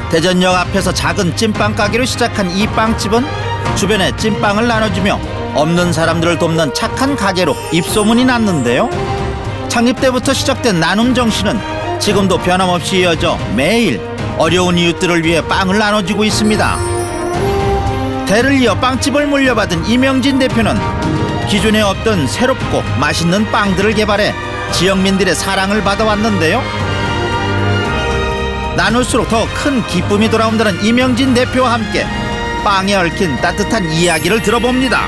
대전역 앞에서 작은 찐빵 가게로 시작한 이 빵집은 주변에 찐빵을 나눠주며 없는 사람들을 돕는 착한 가게로 입소문이 났는데요. 창립 때부터 시작된 나눔 정신은 지금도 변함없이 이어져 매일 어려운 이웃들을 위해 빵을 나눠주고 있습니다. 대를 이어 빵집을 물려받은 이명진 대표는 기존에 없던 새롭고 맛있는 빵들을 개발해 지역민들의 사랑을 받아왔는데요. 나눌수록 더 큰 기쁨이 돌아온다는 이명진 대표와 함께 빵에 얽힌 따뜻한 이야기를 들어봅니다.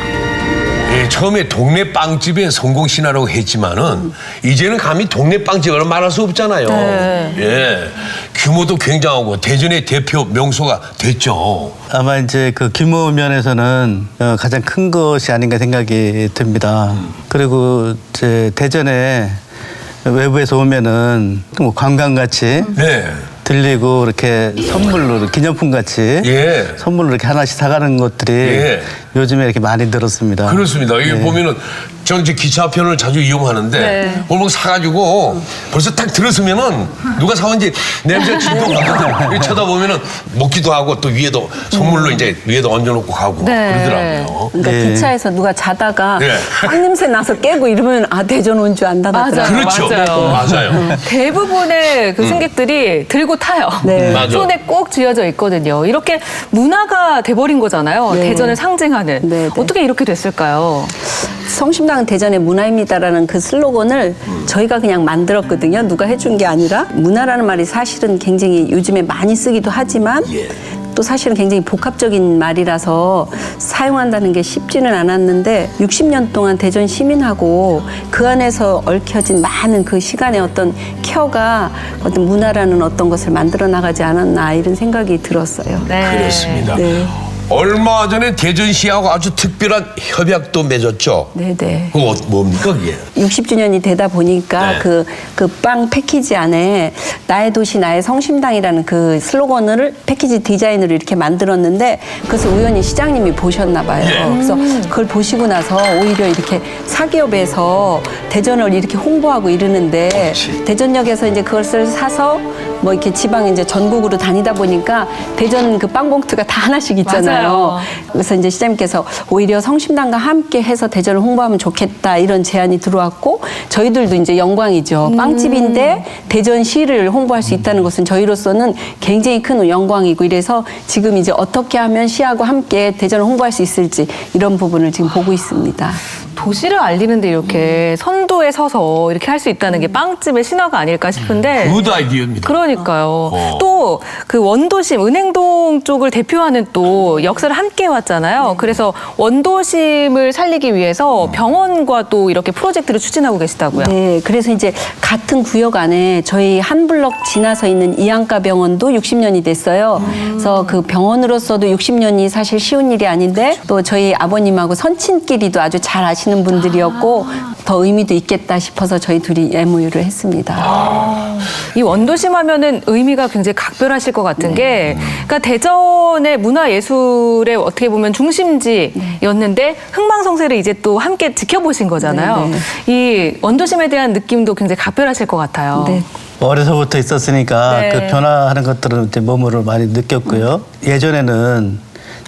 예, 처음에 동네 빵집의 성공 신화라고 했지만은 이제는 감히 동네 빵집으로 말할 수 없잖아요. 네. 예, 규모도 굉장하고 대전의 대표 명소가 됐죠. 아마 이제 그 규모 면에서는 가장 큰 것이 아닌가 생각이 듭니다. 그리고 이제 대전에 외부에서 오면은 뭐 관광같이 네. 들리고 이렇게 선물로 기념품 같이 예. 선물로 이렇게 하나씩 사가는 것들이 예. 요즘에 이렇게 많이 늘었습니다. 그렇습니다. 이게 네. 보면은 저는 이제 기차편을 자주 이용하는데 네. 오늘 사가지고 벌써 딱 들었으면은 누가 사온지 냄새 진동 나거든요. 이렇게 쳐다보면은 먹기도 하고 또 위에도 선물로 이제 위에도 얹어놓고 가고 네. 그러더라고요. 그러니까 네. 기차에서 누가 자다가 네. 빵 냄새 나서 깨고 이러면 아 대전 온 줄 안다 하더라고요. 그렇죠. 맞아요. 대부분의 그 승객들이 들고 타요. 네. 맞아. 손에 꼭 쥐어져 있거든요. 이렇게 문화가 돼버린 거잖아요. 네. 대전을 상징하는. 네, 네. 어떻게 이렇게 됐을까요? 성심당은 대전의 문화입니다라는 그 슬로건을 저희가 그냥 만들었거든요. 누가 해준 게 아니라. 문화라는 말이 사실은 굉장히 요즘에 많이 쓰기도 하지만 또 사실은 굉장히 복합적인 말이라서 사용한다는 게 쉽지는 않았는데 60년 동안 대전 시민하고 그 안에서 얽혀진 많은 그 시간의 어떤 케어가 어떤 문화라는 어떤 것을 만들어 나가지 않았나 이런 생각이 들었어요. 네. 그렇습니다. 네. 얼마 전에 대전시하고 아주 특별한 협약도 맺었죠. 네네. 그거 뭡니까 그게? 60주년이 되다 보니까 네. 그 빵 패키지 안에 나의 도시 나의 성심당이라는 그 슬로건을 패키지 디자인으로 이렇게 만들었는데 그것을 우연히 시장님이 보셨나 봐요. 예. 그래서 그걸 보시고 나서 오히려 이렇게 사기업에서 대전을 이렇게 홍보하고 이러는데 그렇지. 대전역에서 이제 그것을 사서 뭐 이렇게 지방 이제 전국으로 다니다 보니까 대전 그 빵 봉투가 다 하나씩 있잖아요. 맞아요. 그래서 이제 시장님께서 오히려 성심당과 함께 해서 대전을 홍보하면 좋겠다 이런 제안이 들어왔고 저희들도 이제 영광이죠. 빵집인데 대전시를 홍보할 수 있다는 것은 저희로서는 굉장히 큰 영광이고 이래서 지금 이제 어떻게 하면 시하고 함께 대전을 홍보할 수 있을지 이런 부분을 지금 보고 있습니다. 도시를 알리는데 이렇게 선두에 서서 이렇게 할 수 있다는 게 빵집의 신화가 아닐까 싶은데. 굿 아이디어입니다. 그러니까요. 또 그 원도심, 은행동 쪽을 대표하는 또 역사를 함께 해왔잖아요. 그래서 원도심을 살리기 위해서 병원과 또 이렇게 프로젝트를 추진하고 계시다고요. 네, 그래서 이제 같은 구역 안에 저희 한 블럭 지나서 있는 이안과 병원도 60년이 됐어요. 그래서 그 병원으로서도 60년이 사실 쉬운 일이 아닌데 또 저희 아버님하고 선친끼리도 아주 잘 아시는 분들이었고 더 의미도 있겠다 싶어서 저희 둘이 MOU를 했습니다. 이 원도심 하면은 의미가 굉장히 각별하실 것 같은 게, 그러니까 대전의 문화예술의 어떻게 보면 중심지였는데 흥망성쇠를 이제 또 함께 지켜보신 거잖아요. 이 원도심에 대한 느낌도 굉장히 각별하실 것 같아요. 네. 어려서부터 있었으니까 네. 그 변화하는 것들은 이제 몸으로 많이 느꼈고요. 예전에는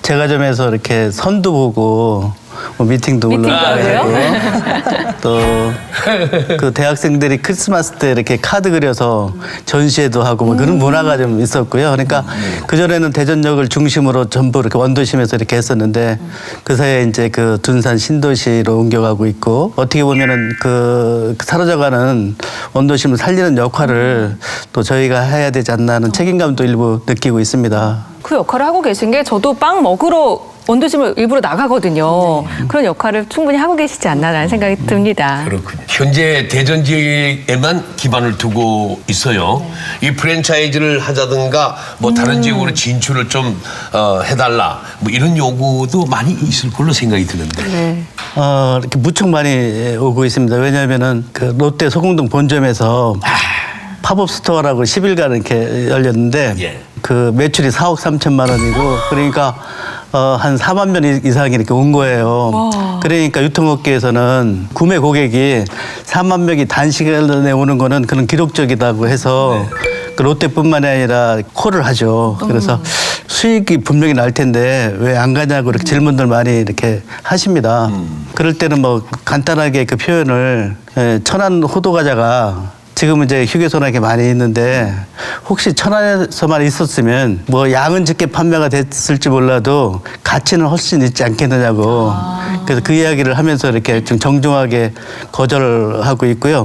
제과점에서 이렇게 선도 보고 뭐 미팅도 올라가고 또 그 대학생들이 크리스마스 때 이렇게 카드 그려서 전시회도 하고 뭐 그런 문화가 좀 있었고요. 그러니까 그 전에는 대전역을 중심으로 전부 이렇게 원도심에서 이렇게 했었는데 그 사이에 이제 그 둔산 신도시로 옮겨가고 있고 어떻게 보면은 그 사라져가는 원도심을 살리는 역할을 또 저희가 해야 되지 않나 하는 책임감도 일부 느끼고 있습니다. 그 역할을 하고 계신 게 저도 빵 먹으러 원도심을 일부러 나가거든요. 그런 역할을 충분히 하고 계시지 않나라는 생각이 듭니다. 그렇군요. 현재 대전 지역에만 기반을 두고 있어요. 이 프랜차이즈를 하자든가 뭐 다른 지역으로 진출을 좀 해달라 뭐 이런 요구도 많이 있을 걸로 생각이 드는데. 네. 이렇게 무척 많이 오고 있습니다. 왜냐하면은 그 롯데 소공동 본점에서 팝업 스토어라고 10일간 이렇게 열렸는데 예. 그 매출이 4억 3천만 원이고 그러니까 한 4만 명 이상이 이렇게 온 거예요. 그러니까 유통업계에서는 구매 고객이 4만 명이 단시간에 오는 거는 그런 기록적이다고 해서 그 롯데뿐만 아니라 콜을 하죠. 그래서 수익이 분명히 날 텐데 왜 안 가냐고 이렇게 질문들 많이 이렇게 하십니다. 그럴 때는 뭐 간단하게 그 표현을 천안 호두과자가 지금은 이제 휴게소나 이렇게 많이 있는데 혹시 천안에서만 있었으면 뭐 양은 적게 판매가 됐을지 몰라도 가치는 훨씬 있지 않겠느냐고. 그래서 그 이야기를 하면서 이렇게 좀 정중하게 거절하고 있고요.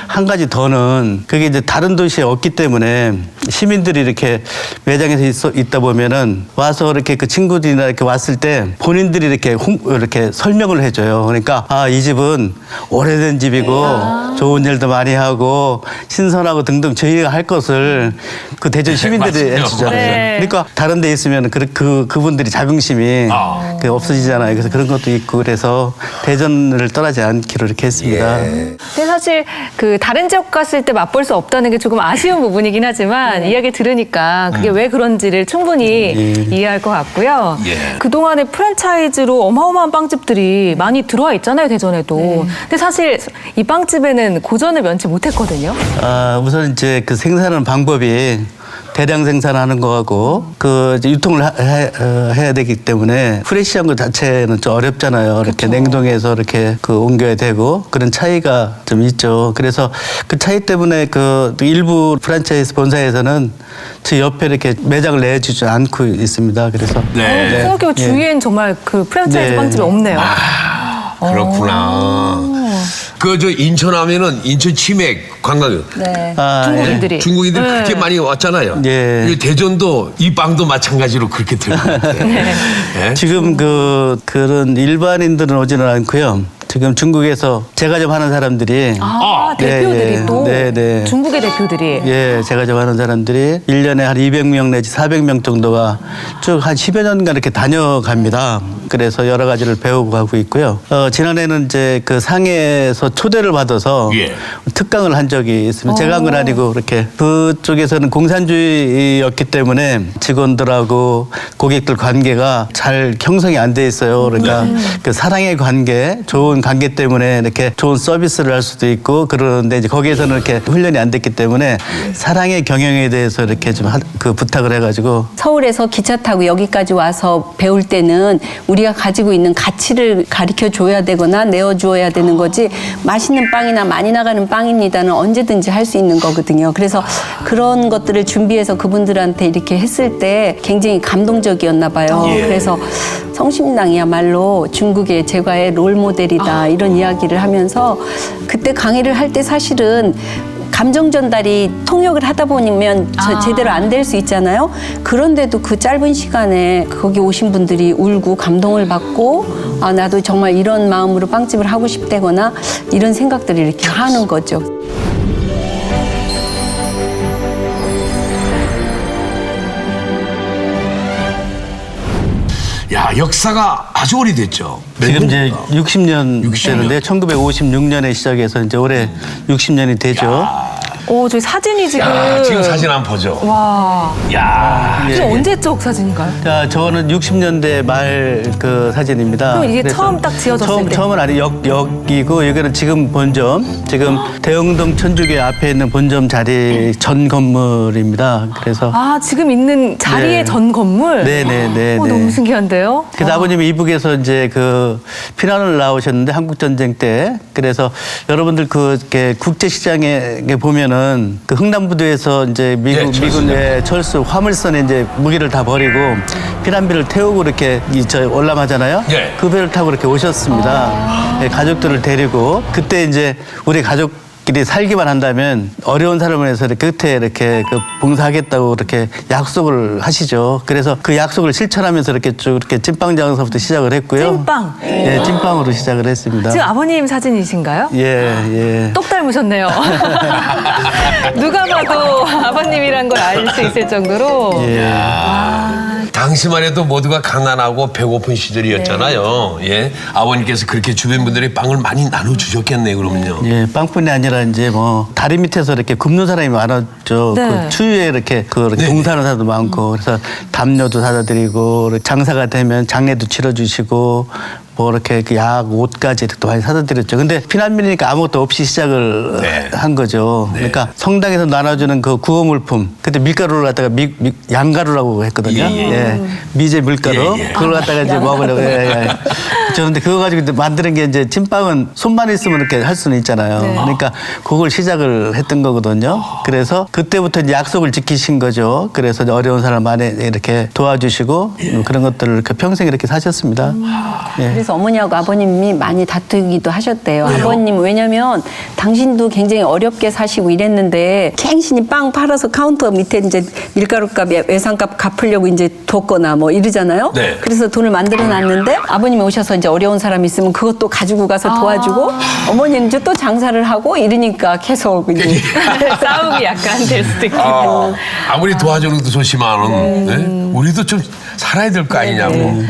한 가지 더는 그게 이제 다른 도시에 없기 때문에 시민들이 이렇게 매장에서 있다 보면은 와서 이렇게 그 친구들이나 이렇게 왔을 때 본인들이 이렇게 설명을 해줘요. 그러니까 이 집은 오래된 집이고 좋은 일도 많이 하고 신선하고 등등 저희가 할 것을 그 대전 시민들이 맞아요. 해주잖아요. 네. 그러니까 다른 데 있으면 그분들이 자긍심이 없어지잖아요. 그래서 그런 것도 있고 그래서 대전을 떠나지 않기로 이렇게 했습니다. 근데 사실 그 다른 지역 갔을 때 맛볼 수 없다는 게 조금 아쉬운 부분이긴 하지만 이야기 들으니까 그게 왜 그런지를 충분히 이해할 것 같고요. 예. 그동안에 프랜차이즈로 어마어마한 빵집들이 많이 들어와 있잖아요, 대전에도. 근데 사실 이 빵집에는 고전을 면치 못했거든요. 우선 이제 그 생산하는 방법이 대량 생산하는 거하고 그 이제 유통을 해야 되기 때문에 프레시한 것 자체는 좀 어렵잖아요. 이렇게 냉동해서 이렇게 그 옮겨야 되고 그런 차이가 좀 있죠. 그래서 그 차이 때문에 그 일부 프랜차이즈 본사에서는 저 옆에 이렇게 매장을 내주지 않고 있습니다. 그래서 생각해보면 주위엔 정말 그 프랜차이즈 네. 빵집이 없네요. 그렇구나. 그 저 인천 하면은 인천 치맥 관광 네. 중국인들이. 중국인들이 네. 그렇게 많이 왔잖아요. 예. 이 대전도 이 빵도 마찬가지로 그렇게 들고 있어요. 예? 지금 그런 일반인들은 오지는 않고요. 지금 중국에서 제과점 하는 사람들이 대표들이 예, 예. 또 네, 네. 중국의 대표들이. 예, 제과점 하는 사람들이 1년에 한 200명 내지 400명 정도가 쭉 한 10여 년간 이렇게 다녀갑니다. 그래서 여러 가지를 배우고 가고 있고요. 지난해는 이제 그 상해에서 초대를 받아서 예. 특강을 한 적이 있습니다. 제가 한 건 아니고 그렇게 그쪽에서는 공산주의였기 때문에 직원들하고 고객들 관계가 잘 형성이 안 돼 있어요. 그러니까 그 사랑의 관계, 좋은 관계 때문에 이렇게 좋은 서비스를 할 수도 있고 그러는데 이제 거기에서는 이렇게 훈련이 안 됐기 때문에 사랑의 경영에 대해서 이렇게 좀 그 부탁을 해가지고 서울에서 기차 타고 여기까지 와서 배울 때는 우리가 가지고 있는 가치를 가르쳐 줘야 되거나 내어 주어야 되는 거지 맛있는 빵이나 많이 나가는 빵입니다는 언제든지 할 수 있는 거거든요. 그래서 그런 것들을 준비해서 그분들한테 이렇게 했을 때 굉장히 감동적이었나 봐요. 그래서 성심당이야말로 중국의 제과의 롤모델이다 이런 이야기를 하면서 그때 강의를 할 때 사실은 감정 전달이 통역을 하다 보면 제대로 안 될 수 있잖아요. 그런데도 그 짧은 시간에 거기 오신 분들이 울고 감동을 받고 나도 정말 이런 마음으로 빵집을 하고 싶다거나 이런 생각들을 이렇게 하는 거죠. 야, 역사가 아주 오래됐죠. 지금 이제 60년 60년. 되는데 1956년에 시작해서 이제 올해 60년이 되죠. 저희 사진이 지금. 지금 사진 한번 보죠. 와. 야, 이게 언제적 사진인가요? 자, 저는 60년대 말 그 사진입니다. 그럼 이게 그래서 처음 딱 지어졌을 때? 처음은 아니 여기고 여기는 지금 본점, 지금 대흥동 천주교 앞에 있는 본점 자리 전 건물입니다. 그래서 지금 있는 자리의 네. 전 건물? 네네네. 너무 신기한데요? 그래서 아버님이 이북에서 이제 그 피난을 나오셨는데 한국 전쟁 때 그래서 여러분들 그 이렇게 국제 시장에 보면은 그 흥남부두에서 이제 미군의 철수 화물선에 이제 무기를 다 버리고 피난비를 태우고 이렇게 올라가잖아요. 예. 그 배를 타고 이렇게 오셨습니다. 예, 가족들을 데리고 그때 이제 우리 가족끼리 살기만 한다면 어려운 사람을 위해서 이렇게 끝에 이렇게 그 봉사하겠다고 이렇게 약속을 하시죠. 그래서 그 약속을 실천하면서 이렇게 쭉 이렇게 찐빵 장사부터 시작을 했고요. 찐빵? 예, 찐빵으로 시작을 했습니다. 지금 아버님 사진이신가요? 예. 똑 닮으셨네요. 누가 봐도 아버님이란 걸 알 수 있을 정도로. 예. 당시만 해도 모두가 가난하고 배고픈 시절이었잖아요. 예, 아버님께서 그렇게 주변 분들이 빵을 많이 나눠주셨겠네요. 그러면요. 예, 빵뿐이 아니라 이제 뭐 다리 밑에서 이렇게 굽는 사람이 많았죠. 네. 그 추위에 이렇게 봉사하는 사람도 많고 그래서 담요도 사다 드리고 장사가 되면 장례도 치러주시고 뭐 이렇게 그 약, 옷까지 이렇게 많이 사다 드렸죠. 근데 피난민이니까 아무것도 없이 시작을 네. 한 거죠. 네. 그러니까 성당에서 나눠주는 그 구호물품, 그때 밀가루를 갖다가 양가루라고 했거든요. 예. 미제 밀가루. 예, 예. 그걸 갖다가 이제 먹으려고. 그런데 그거 가지고 이제 만드는 게 이제 찐빵은 손만 있으면 이렇게 할 수는 있잖아요. 그러니까 그걸 시작을 했던 거거든요. 그래서 그때부터 이제 약속을 지키신 거죠. 그래서 이제 어려운 사람 많이 이렇게 도와주시고 그런 것들을 이렇게 평생 이렇게 사셨습니다. 예. 그래서 어머니하고 아버님이 많이 다투기도 하셨대요. 아버님 왜냐면 당신도 굉장히 어렵게 사시고 이랬는데 갱신이 빵 팔아서 카운터 밑에 이제 밀가루값, 외상값 갚으려고 이제 뒀거나 뭐 이러잖아요. 네. 그래서 돈을 만들어 놨는데 아버님이 오셔서 이제 어려운 사람 있으면 그것도 가지고 가서 도와주고 어머니는 이제 또 장사를 하고 이러니까 계속 이제 싸움이 약간 될 수도 있겠네요. 아무리 도와주는 것도 좋지만은 네? 우리도 좀 살아야 될 거 아니냐고.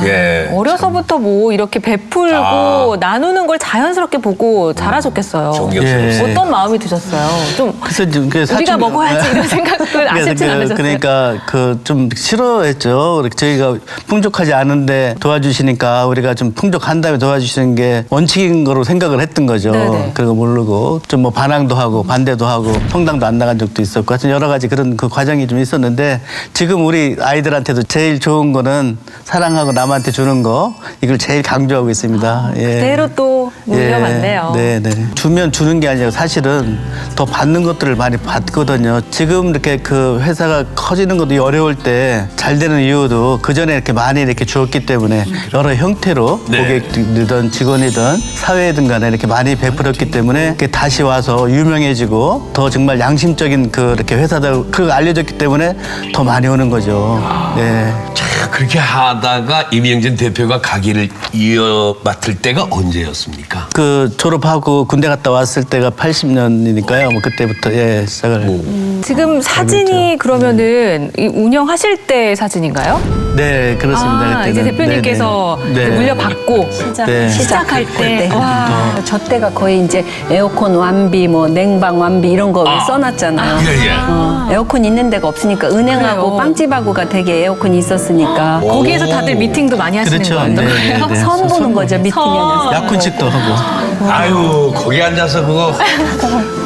예. 어려서부터 뭐 이렇게 베풀고 나누는 걸 자연스럽게 보고 자라셨겠어요. 존경스럽습니다. 예. 어떤 마음이 드셨어요? 좀 그래서 좀 우리가 먹어야지 이런 생각을 안 했진 않으셨어요? 그러니까 그 좀 싫어했죠. 저희가 풍족하지 않은데 도와주시니까 우리가 좀 풍족한 다음에 도와주시는 게 원칙인 거로 생각을 했던 거죠. 네네. 그거 모르고 좀 뭐 반항도 하고 반대도 하고 성당도 안 나간 적도 있었고 하여튼 여러 가지 그런 그 과정이 좀 있었는데 지금 우리 아이들한테도 제일 좋은 거는 사랑하고 남한테 주는 거 이걸 제일 강조하고 있습니다. 예. 그대로 또 물려받네요. 네, 네. 주면 주는 게 아니라 사실은 더 받는 것들을 많이 받거든요. 지금 이렇게 그 회사가 커지는 것도 어려울 때 잘 되는 이유도 그 전에 이렇게 많이 이렇게 주었기 때문에 여러 형태로 네. 고객이든 직원이든 사회든 간에 이렇게 많이 베풀었기 때문에 이렇게 다시 와서 유명해지고 더 정말 양심적인 그 이렇게 회사들 그거 알려졌기 때문에 더 많이 오는 거죠. 네. 자, 그렇게 하다가 이명진 대표가 가게를 이어 맡을 때가 언제였습니까? 그 졸업하고 군대 갔다 왔을 때가 80년이니까요. 뭐 그때부터 예 시작을. 지금 사진이 그러면은 이 운영하실 때 사진인가요? 네 그렇습니다. 이제 그때는. 대표님께서 네, 네. 이제 네. 물려받고 네. 시작할 때. 와. 저 때가 거의 이제 에어컨 완비, 뭐 냉방 완비 이런 거 써놨잖아요. 예, 예. 에어컨 있는 데가 없으니까 은행하고 그래요? 빵집하고가 되게 에어컨이 있었으니까 거기에서 다들 미팅도 많이 하시는 그렇죠. 거예요? 네, 네, 네. 선 보는 거죠 미팅에서. 약혼식도 하고. 아유, 거기 앉아서 그거.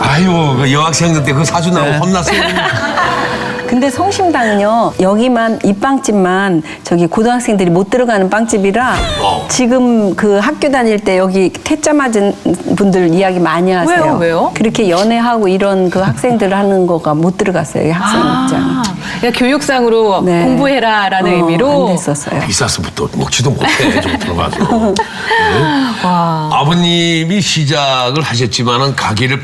아유, 그 여학생들 때 그거 사준다고 혼났어요. 근데 성심당은요 여기만 이 빵집만 저기 고등학생들이 못 들어가는 빵집이라 지금 그 학교 다닐 때 여기 퇴짜 맞은 분들 이야기 많이 하세요. 왜요? 그렇게 연애하고 이런 그 학생들 하는 거가 못 들어갔어요. 이 학생 입장. 그냥 교육상으로 네. 공부해라라는 의미로. 안 됐었어요. 비싸서부터 먹지도 못해, 좀 들어가서. 네. 아버님이 시작을 하셨지만은 가게를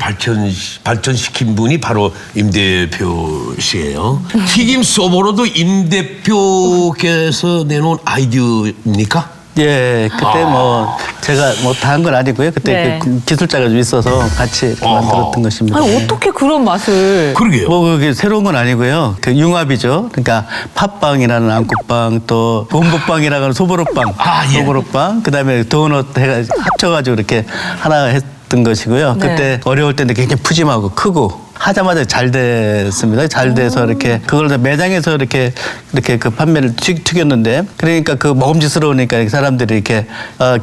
발전시킨 분이 바로 임 대표시예요. 튀김 서버로도 임 대표께서 내놓은 아이디어입니까? 예, 그때 뭐 제가 뭐 다 한 건 아니고요. 그때 네. 그 기술자가 좀 있어서 같이 이렇게 만들었던 것입니다. 아니, 어떻게 그런 맛을. 그러게요. 뭐 그게 새로운 건 아니고요. 그 융합이죠. 그러니까 팥빵이라는 안국빵 또 본부빵이라는 소보로빵, 아, 예. 소보로빵, 그다음에 도넛 해가 합쳐가지고 이렇게 하나 했던 것이고요. 네. 그때 어려울 때는 굉장히 푸짐하고 크고. 하자마자 잘 됐습니다. 잘 돼서 이렇게 그걸 다 매장에서 이렇게 그 판매를 튀겼는데 그러니까 그 먹음직스러우니까 사람들이 이렇게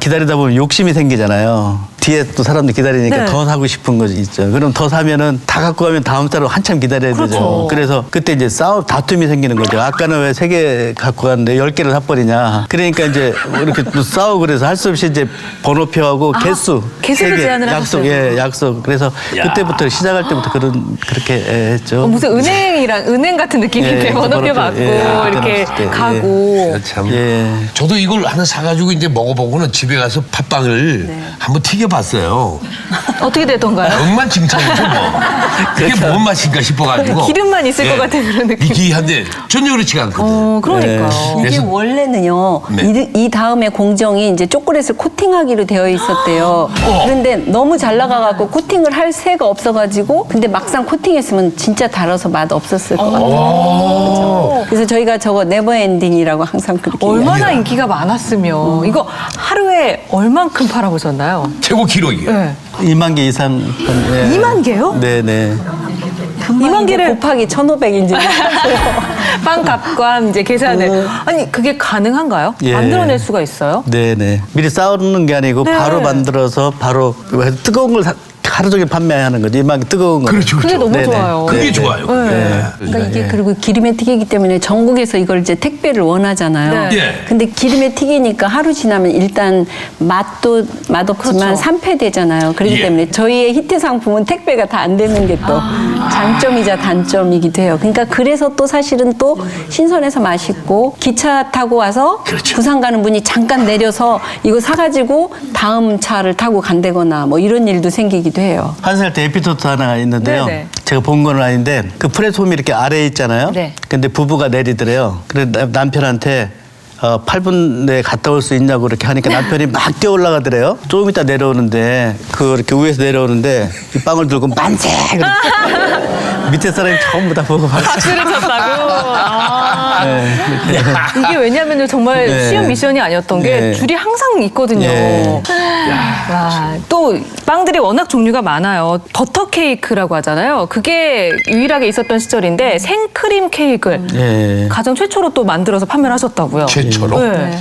기다리다 보면 욕심이 생기잖아요. 뒤에 또 사람들 기다리니까 네. 더 사고 싶은 거지 있죠. 그럼 더 사면은 다 갖고 가면 다음 달로 한참 기다려야 그렇죠. 되죠. 그래서 그때 이제 다툼이 생기는 거죠. 아까는 왜 3개 갖고 갔는데 10개를 사버리냐. 그러니까 이제 이렇게 또 싸우고 그래서 할 수 없이 이제 번호표하고 개수. 개수를 3개. 제한을 약속, 하셨어요. 예, 약속. 그래서 그때부터 시작할 때부터 그렇게 했죠. 무슨 은행 같은 느낌인데 예, 번호표 번호표, 받고 예, 이렇게 그때, 예. 가고. 참. 예. 저도 이걸 하나 사가지고 이제 먹어보고는 집에 가서 팥빵을 한번 튀겨봤어요. 어떻게 되던가요? 엉망진창이죠 뭐. 그게 뭔 맛인가 싶어가지고. 기름만 있을 것 같은 그런 느낌. 이기한데 전혀 그렇지가 않거든. 그러니까요. 이게 그래서- 원래는요 네. 이 다음에 공정이 이제 초콜릿을 코팅하기로 되어 있었대요. 그런데 너무 잘 나가갖고 코팅을 할 새가 없어가지고 근데 막상 코팅했으면 진짜 달아서 맛 없었을 것 같아요. 그래서 저희가 저거 네버엔딩이라고 항상 그렇게 얼마나 인기가 많았으면 이거 하루에 얼만큼 팔아보셨나요? 최고 기록이에요. 네. 2만 개 이상. 예. 2만 개요? 네네. 금방 2만 이제 개를 곱하기 1,500인지. 빵값과 이제 계산을. 아니 그게 가능한가요? 예. 만들어낼 수가 있어요? 네네. 미리 싸우는 게 아니고 네. 바로 만들어서 바로 뜨거운 걸 하루 종일 판매하는 거죠. 이만 뜨거운 거. 그렇죠, 그게 그렇죠. 너무 네네. 좋아요. 그게 좋아요. 그러니까 이게 그리고 기름에 튀기기 때문에 전국에서 이걸 이제 택배를 원하잖아요. 네. 예. 근데 기름에 튀기니까 하루 지나면 일단 맛도 맛없지만 그렇죠. 산패되잖아요. 그렇기 예. 때문에 저희의 히트 상품은 택배가 다 안 되는 게 또 장점이자 단점이기도 해요. 그러니까 그래서 또 사실은 또 신선해서 맛있고 기차 타고 와서 그렇죠. 부산 가는 분이 잠깐 내려서 이거 사가지고 다음 차를 타고 간다거나 뭐 이런 일도 생기기도 해요. 환승할 때 에피소드 하나 있는데요. 네네. 제가 제가 본 건 아닌데 그 프레스홈이 이렇게 아래에 있잖아요. 네. 근데 부부가 내리더래요. 그래 남편한테 8분 내에 갔다 올 수 있냐고 이렇게 하니까 남편이 막 뛰어 올라가더래요. 조금 이따 내려오는데 그 이렇게 위에서 내려오는데 이 빵을 들고 만세! 밑에 사람이 전부 다 보고 박수를 쳤다고. 아. 네, 이게 왜냐하면 정말 네. 쉬운 미션이 아니었던 게 네. 줄이 항상 있거든요. 네. 와, 또 빵들이 워낙 종류가 많아요. 버터 케이크라고 하잖아요. 그게 유일하게 있었던 시절인데 생크림 케이크를 예. 가장 최초로 또 만들어서 판매를 하셨다고요. 최초로. 네.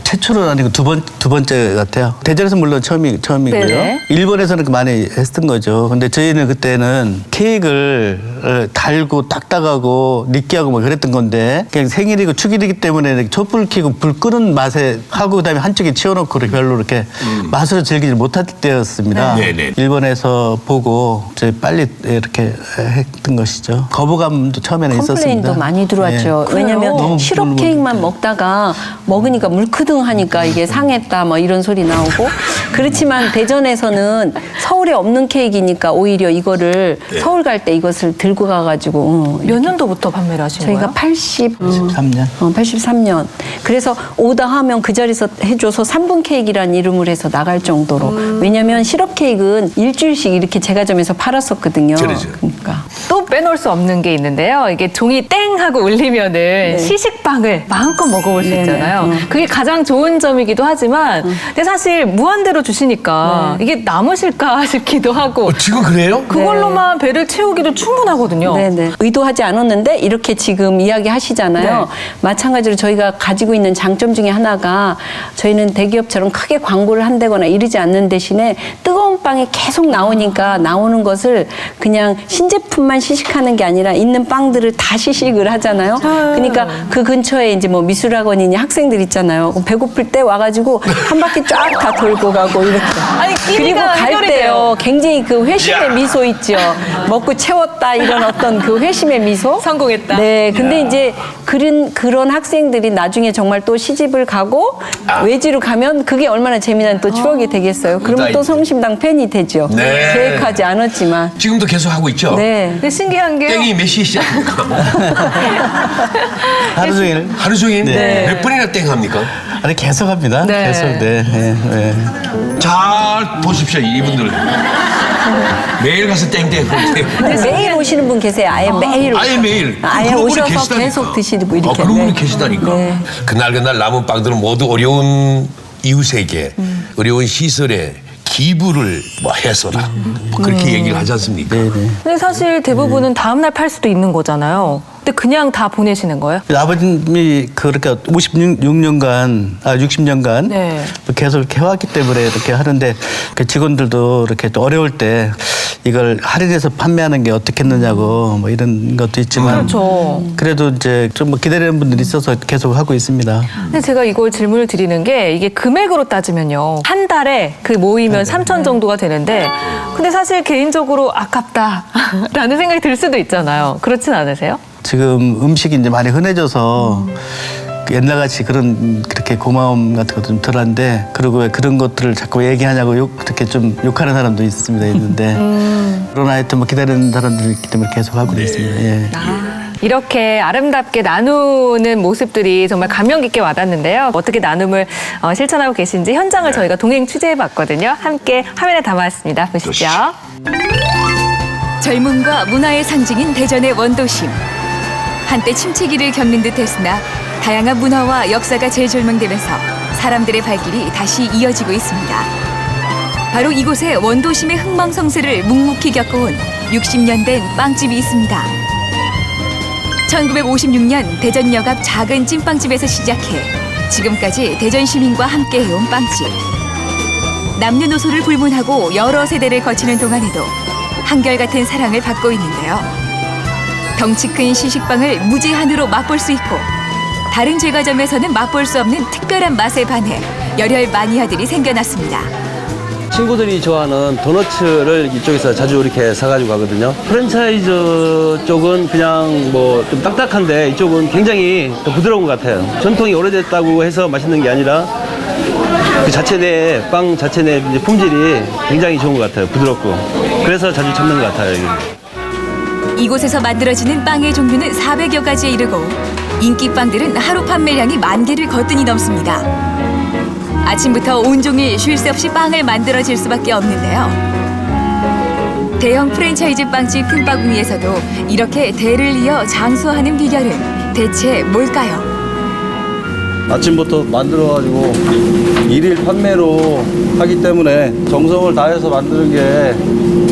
최초는 아니고 두 번째 같아요. 대전에서 물론 처음이고요. 네네. 일본에서는 많이 했던 거죠. 근데 저희는 그때는 케이크를 달고 딱딱하고 느끼하고 뭐 그랬던 건데 그냥 생일이고 축일이기 때문에 촛불 켜고 불 끄는 맛에 하고 그다음에 한쪽에 치워놓고 이렇게 별로 이렇게 맛으로 즐기지 못할 때였습니다. 네네. 일본에서 보고 저희 빨리 이렇게 했던 것이죠. 거부감도 처음에는 있었습니다. 컴플레인도 많이 들어왔죠. 네. 왜냐하면 너무 시럽 별로 케이크만 먹다가 먹으니까 물크등하니까 이게 상했다 뭐 이런 소리 나오고 그렇지만 대전에서는 서울에 없는 케이크니까 오히려 이거를 서울 갈 때 이것을 들고 가가지고 몇 년도부터 판매를 하신 저희가 거예요? 13년. 83년. 그래서 오더하면 그 자리에서 해줘서 3분 케이크라는 이름을 해서 나갈 정도로. 왜냐면 시럽 케이크는 일주일씩 이렇게 제과점에서 팔았었거든요. 그러죠. 그러니까. 또 빼놓을 수 없는 게 있는데요. 이게 종이 땡 하고 울리면은 시식빵을 마음껏 먹어볼 수 네네. 있잖아요. 그게 가장 좋은 점이기도 하지만 근데 사실 무한대로 주시니까 이게 남으실까 싶기도 하고 지금 그래요? 그걸로만 배를 채우기도 충분하거든요. 네네. 의도하지 않았는데 이렇게 지금 이야기하시잖아요. 네. 마찬가지로 저희가 가지고 있는 장점 중에 하나가 저희는 대기업처럼 크게 광고를 한다거나 이러지 않는 대신에 뜨거운 빵이 계속 나오니까 나오는 것을 그냥 신제품만 시식하는 게 아니라 있는 빵들을 다 시식을 하잖아요. 그러니까 그 근처에 이제 뭐 미술학원이니 학생들 있잖아요. 배고플 때 와가지고 한 바퀴 쫙 다 돌고 가고 이렇게. 아니, 그리고 끼니가 갈 해결이 때요. 돼요. 굉장히 그 회심의 야. 미소 있죠. 먹고 채웠다 이런 어떤 그 회심의 미소. 성공했다. 네. 근데 이제 그런 학생들이 나중에 정말 또 시집을 가고 외지로 가면 그게 얼마나 재미난 또 추억이 되겠어요. 그러면 또 성심당 팬이 되죠. 네. 계획하지 않았지만. 지금도 계속 하고 있죠? 네. 근데 신기한 게요. 땡이 몇 시에 시작합니까? 하루 종일. 하루 종일 네. 몇 번이나 땡 합니까? 아니 계속 합니다. 네. 계속. 네. 네. 네. 잘 보십시오, 이분들. 매일 가서 땡땡. 근데 매일 오시는 분 계세요. 아예 매일. 아예 매일. 아예 그런 분이 오셔서 계시다니까. 계속 드시고 이렇게. 아, 그런 분이 네. 계시다니까. 네. 그날 남은 빵들은 모두 어려운 이웃에게 어려운 시설에 기부를 뭐 해서라 뭐 그렇게 얘기를 하지 않습니까? 네. 근데 사실 대부분은 다음날 팔 수도 있는 거잖아요. 근데 그냥 다 보내시는 거예요? 아버님이 그렇게 60년간 네. 계속 이렇게 해왔기 때문에 이렇게 하는데 그 직원들도 이렇게 또 어려울 때 이걸 할인해서 판매하는 게 어떻겠느냐고 뭐 이런 것도 있지만 그렇죠. 그래도 이제 좀 뭐 기다리는 분들이 있어서 계속 하고 있습니다. 근데 제가 이걸 질문을 드리는 게 이게 금액으로 따지면요. 한 달에 그 모이면 3천 정도가 되는데 근데 사실 개인적으로 아깝다라는 생각이 들 수도 있잖아요. 그렇진 않으세요? 지금 음식이 이제 많이 흔해져서 옛날같이 그렇게 고마움 같은 것도 좀 덜한데 그리고 왜 그런 것들을 자꾸 얘기하냐고 그렇게 좀 욕하는 사람도 있는데 그러나 하여튼 뭐 기다리는 사람들이 있기 때문에 계속 하고 있습니다. 예. 이렇게 아름답게 나누는 모습들이 정말 감명 깊게 와닿는데요. 어떻게 나눔을 실천하고 계신지 현장을 저희가 동행 취재해봤거든요. 함께 화면에 담아왔습니다. 보시죠. 젊음과 문화의 상징인 대전의 원도심. 한때 침체기를 겪는 듯 했으나 다양한 문화와 역사가 재조명되면서 사람들의 발길이 다시 이어지고 있습니다. 바로 이곳에 원도심의 흥망성쇠를 묵묵히 겪어온 60년 된 빵집이 있습니다. 1956년 대전역 앞 작은 찐빵집에서 시작해 지금까지 대전 시민과 함께 해온 빵집. 남녀노소를 불문하고 여러 세대를 거치는 동안에도 한결같은 사랑을 받고 있는데요. 덩치 큰 시식빵을 무제한으로 맛볼 수 있고 다른 제과점에서는 맛볼 수 없는 특별한 맛에 반해 열혈 마니아들이 생겨났습니다. 친구들이 좋아하는 도너츠를 이쪽에서 자주 이렇게 사가지고 가거든요. 프랜차이즈 쪽은 그냥 뭐 좀 딱딱한데 이쪽은 굉장히 더 부드러운 것 같아요. 전통이 오래됐다고 해서 맛있는 게 아니라 그 자체 내 빵 자체 내 품질이 굉장히 좋은 것 같아요. 부드럽고. 그래서 자주 찾는 것 같아요. 여기. 이곳에서 만들어지는 빵의 종류는 400여 가지에 이르고 인기 빵들은 하루 판매량이 10,000개를 거뜬히 넘습니다. 아침부터 온종일 쉴 새 없이 빵을 만들어질 수밖에 없는데요. 대형 프랜차이즈 빵집 틈바구니에서도 이렇게 대를 이어 장수하는 비결은 대체 뭘까요? 아침부터 만들어가지고 일일 판매로 하기 때문에 정성을 다해서 만드는 게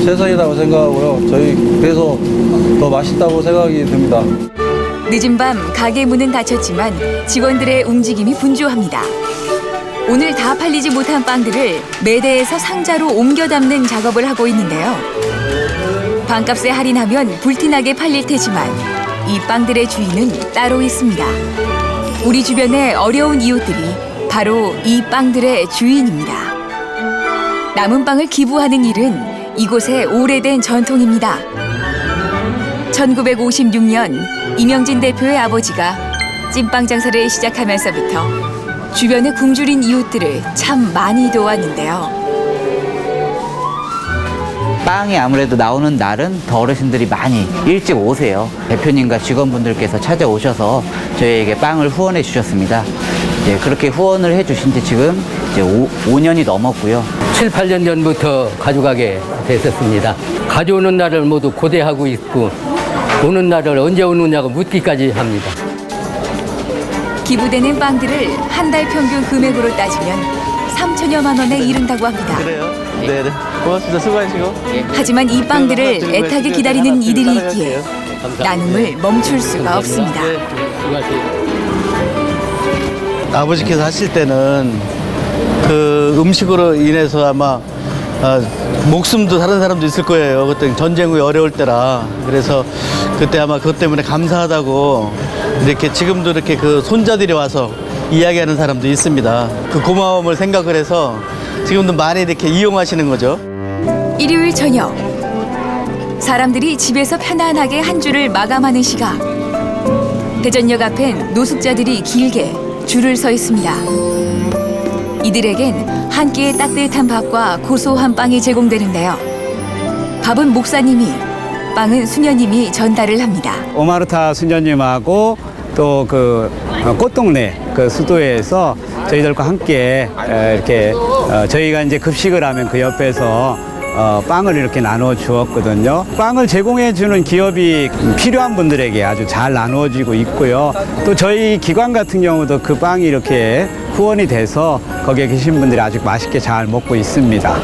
최선이라고 생각하고요. 저희 그래서 더 맛있다고 생각이 듭니다. 늦은 밤 가게 문은 닫혔지만 직원들의 움직임이 분주합니다. 오늘 다 팔리지 못한 빵들을 매대에서 상자로 옮겨 담는 작업을 하고 있는데요. 빵값에 할인하면 불티나게 팔릴 테지만 이 빵들의 주인은 따로 있습니다. 우리 주변의 어려운 이웃들이 바로 이 빵들의 주인입니다. 남은 빵을 기부하는 일은 이곳의 오래된 전통입니다. 1956년 이명진 대표의 아버지가 찐빵 장사를 시작하면서부터 주변에 굶주린 이웃들을 참 많이 도왔는데요. 빵이 아무래도 나오는 날은 더 어르신들이 많이 일찍 오세요. 대표님과 직원분들께서 찾아오셔서 저희에게 빵을 후원해 주셨습니다. 그렇게 후원을 해 주신 지 지금 이제 5년이 넘었고요. 7, 8년 전부터 가져가게 됐었습니다. 가져오는 날을 모두 고대하고 있고 오는 날을 언제 오느냐고 묻기까지 합니다. 기부되는 빵들을 한 달 평균 금액으로 따지면 3천여만 원에 이른다고 합니다. 그래요? 네. 고맙습니다. 수고하시고. 하지만 이 빵들을 애타게 기다리는 이들이 있기에 나눔을 멈출 수가 없습니다. 아버지께서 하실 때는 그 음식으로 인해서 아마 목숨도 다른 사람도 있을 거예요. 그때 전쟁 후에 어려울 때라. 그래서 그때 아마 그것 때문에 감사하다고 이렇게 지금도 이렇게 그 손자들이 와서 이야기하는 사람도 있습니다. 그 고마움을 생각을 해서 지금도 많이 이렇게 이용하시는 거죠. 일요일 저녁 사람들이 집에서 편안하게 한 주를 마감하는 시각. 대전역 앞엔 노숙자들이 길게 줄을 서 있습니다. 이들에겐 한 끼의 따뜻한 밥과 고소한 빵이 제공되는데요. 밥은 목사님이, 빵은 수녀님이 전달을 합니다. 오마르타 수녀님하고 또 그 꽃동네 그 수도에서 저희들과 함께 이렇게 저희가 이제 급식을 하면 그 옆에서 빵을 이렇게 나눠 주었거든요. 빵을 제공해 주는 기업이 필요한 분들에게 아주 잘 나누어지고 있고요. 또 저희 기관 같은 경우도 그 빵이 이렇게 후원이 돼서 거기에 계신 분들이 아주 맛있게 잘 먹고 있습니다.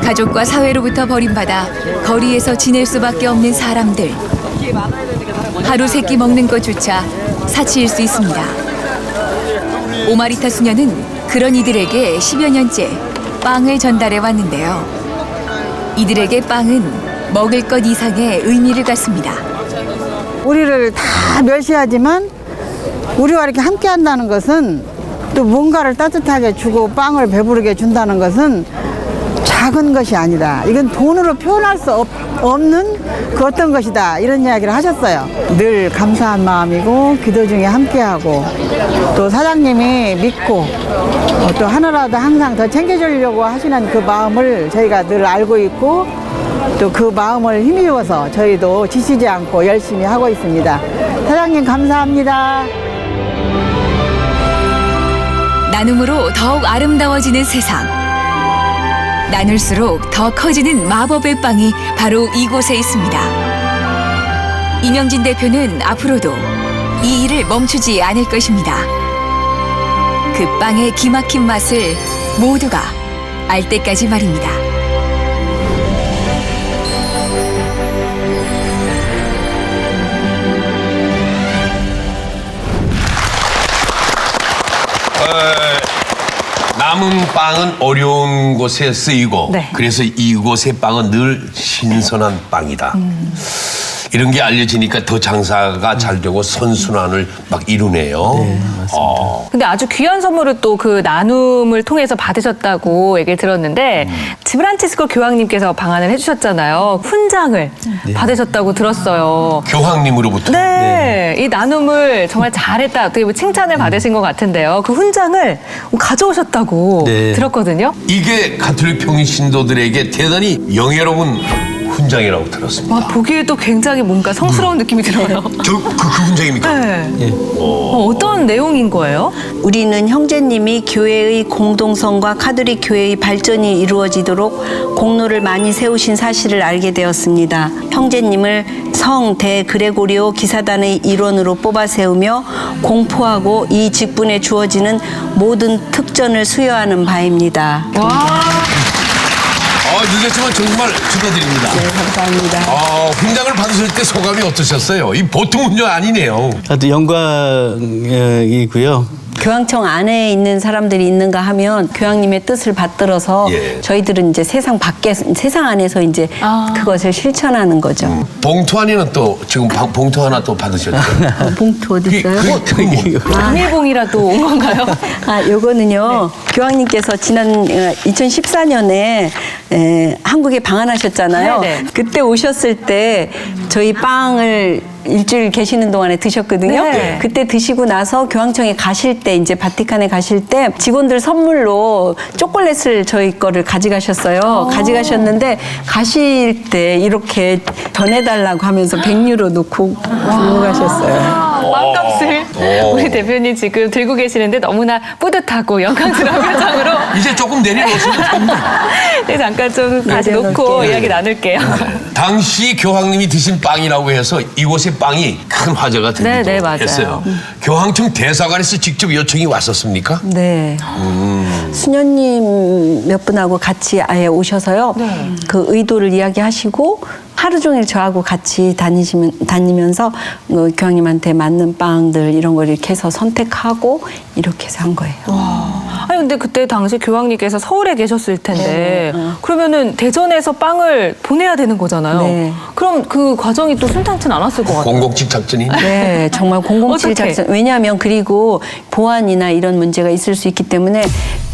가족과 사회로부터 버림받아 거리에서 지낼 수밖에 없는 사람들. 하루 세 끼 먹는 것조차 사치일 수 있습니다. 오마리타 수녀는 그런 이들에게 10여 년째 빵을 전달해 왔는데요. 이들에게 빵은 먹을 것 이상의 의미를 갖습니다. 우리를 다 멸시하지만 우리와 이렇게 함께 한다는 것은 또 뭔가를 따뜻하게 주고 빵을 배부르게 준다는 것은 작은 것이 아니다. 이건 돈으로 표현할 수 없는 그 어떤 것이다. 이런 이야기를 하셨어요. 늘 감사한 마음이고 기도 중에 함께하고 또 사장님이 믿고 또 하나라도 항상 더 챙겨주려고 하시는 그 마음을 저희가 늘 알고 있고 또 그 마음을 힘입어서 저희도 지치지 않고 열심히 하고 있습니다. 사장님 감사합니다. 나눔으로 더욱 아름다워지는 세상. 나눌수록 더 커지는 마법의 빵이 바로 이곳에 있습니다. 이명진 대표는 앞으로도 이 일을 멈추지 않을 것입니다. 그 빵의 기막힌 맛을 모두가 알 때까지 말입니다. 남은 빵은 어려운 곳에 쓰이고 네. 그래서 이곳의 빵은 늘 신선한 빵이다. 이런 게 알려지니까 더 장사가 잘 되고 선순환을 막 이루네요. 네, 맞습니다. 근데 아주 귀한 선물을 또 그 나눔을 통해서 받으셨다고 얘기를 들었는데 지브란치스코 교황님께서 방한을 해주셨잖아요. 훈장을 받으셨다고 들었어요. 교황님으로부터. 네, 이 나눔을 정말 잘했다. 어떻게 보면 칭찬을 받으신 것 같은데요. 그 훈장을 가져오셨다고 네. 들었거든요. 이게 가톨릭 평신 신도들에게 대단히 영예로운 훈장이라고 들었습니다. 와, 보기에도 굉장히 뭔가 성스러운 느낌이 들어요. 그 훈장입니까? 네. 어떤 내용인 거예요? 우리는 형제님이 교회의 공동성과 카톨릭 교회의 발전이 이루어지도록 공로를 많이 세우신 사실을 알게 되었습니다. 형제님을 성 대그레고리오 기사단의 일원으로 뽑아 세우며 공포하고 이 직분에 주어지는 모든 특전을 수여하는 바입니다. 와. 늦었지만 정말 축하드립니다. 네, 감사합니다. 훈장을 받으실 때 소감이 어떠셨어요? 이 보통 훈장 아니네요. 아주 영광이고요. 교황청 안에 있는 사람들이 있는가 하면 교황님의 뜻을 받들어서 예. 저희들은 이제 세상 안에서 이제 그것을 실천하는 거죠. 봉투 안에는 또 지금 봉투 하나 또 받으셨죠? 봉투 어디 있어요? 비밀봉이라도 온 건가요? 요거는요. 교황님께서 지난 2014년에 한국에 방한하셨잖아요. 네네. 그때 오셨을 때 저희 빵을 일주일 계시는 동안에 드셨거든요. 네. 그때 드시고 나서 교황청에 가실 때 이제 바티칸에 가실 때 직원들 선물로 초콜릿을 저희 거를 가져가셨어요. 가져가셨는데 가실 때 이렇게 전해달라고 하면서 100유로 놓고 가셨어요. 빵값을 우리 대표님 지금 들고 계시는데 너무나 뿌듯하고 영광스러운 표정으로 이제 조금 내려놓으시면 됩니다. 네, 잠깐 좀 다시 놓고 이야기 나눌게요. 당시 교황님이 드신 빵이라고 해서 이곳의 빵이 큰 화제가 되기도 네, 맞아요. 했어요. 교황청 대사관에서 직접 요청이 왔었습니까? 네. 수녀님 몇 분하고 같이 아예 오셔서요. 그 의도를 이야기하시고 하루 종일 저하고 같이 다니면서 교황님한테 맞는 빵들 이런 걸 이렇게 해서 선택하고 이렇게 해서 한 거예요. 아니 근데 그때 당시 교황님께서 서울에 계셨을 텐데 그러면은 대전에서 빵을 보내야 되는 거잖아요. 네. 그럼 그 과정이 또 순탄치 않았을 것 같아요. 007 작전이? 네, 정말 007 어떡해? 작전. 왜냐하면 그리고 보안이나 이런 문제가 있을 수 있기 때문에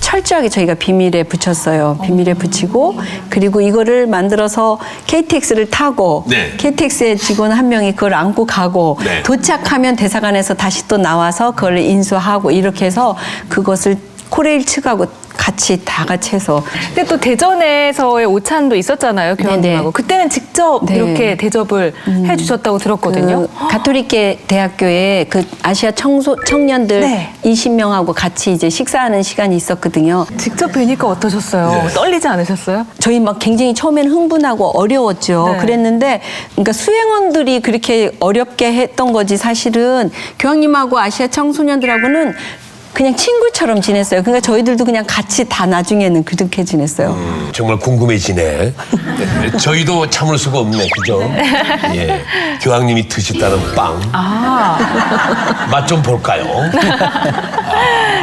철저하게 저희가 비밀에 붙였어요. 비밀에 붙이고 그리고 이거를 만들어서 KTX를 타고 네. KTX의 직원 한 명이 그걸 안고 가고 네. 도착하면 대사관에서 다시 또 나와서 그걸 인수하고 이렇게 해서 그것을 코레일 측하고 같이 다 같이 해서. 근데 또 대전에서의 오찬도 있었잖아요, 교황님하고. 네네. 그때는 직접 네. 이렇게 대접을 해주셨다고 들었거든요. 그 가톨릭계 대학교에 그 아시아 청년들 네. 20명하고 같이 이제 식사하는 시간이 있었거든요. 직접 뵈니까 어떠셨어요? 네. 떨리지 않으셨어요? 저희 막 굉장히 처음에는 흥분하고 어려웠죠. 네. 그랬는데, 그러니까 수행원들이 그렇게 어렵게 했던 거지 사실은 교황님하고 아시아 청소년들하고는 그냥 친구처럼 지냈어요. 그러니까 저희들도 그냥 같이 다 나중에는 그렇게 지냈어요. 정말 궁금해지네. 저희도 참을 수가 없네, 그죠? 예, 교황님이 드셨다는 빵. 맛 좀 볼까요?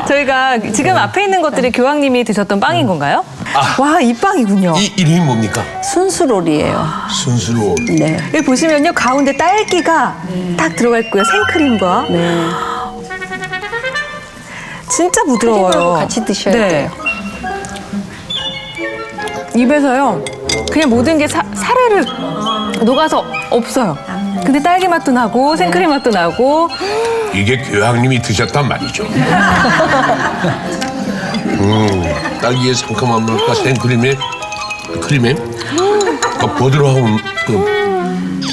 저희가 지금 앞에 있는 것들이 교황님이 드셨던 빵인 건가요? 와, 이 빵이군요. 이 이름이 뭡니까? 순수롤이에요. 순수로. 네. 여기 보시면요, 가운데 딸기가 딱 들어가 있고요. 생크림과. 네. 진짜 부드러워요. 크림하고 같이 드셔야 돼요. 입에서요, 그냥 모든 게 사르르 녹아서 없어요. 근데 딸기 맛도 나고 생크림 맛도 나고. 이게 교황님이 드셨단 말이죠. 딸기의 상큼한 맛과 생크림의 크림의 그 부드러운 그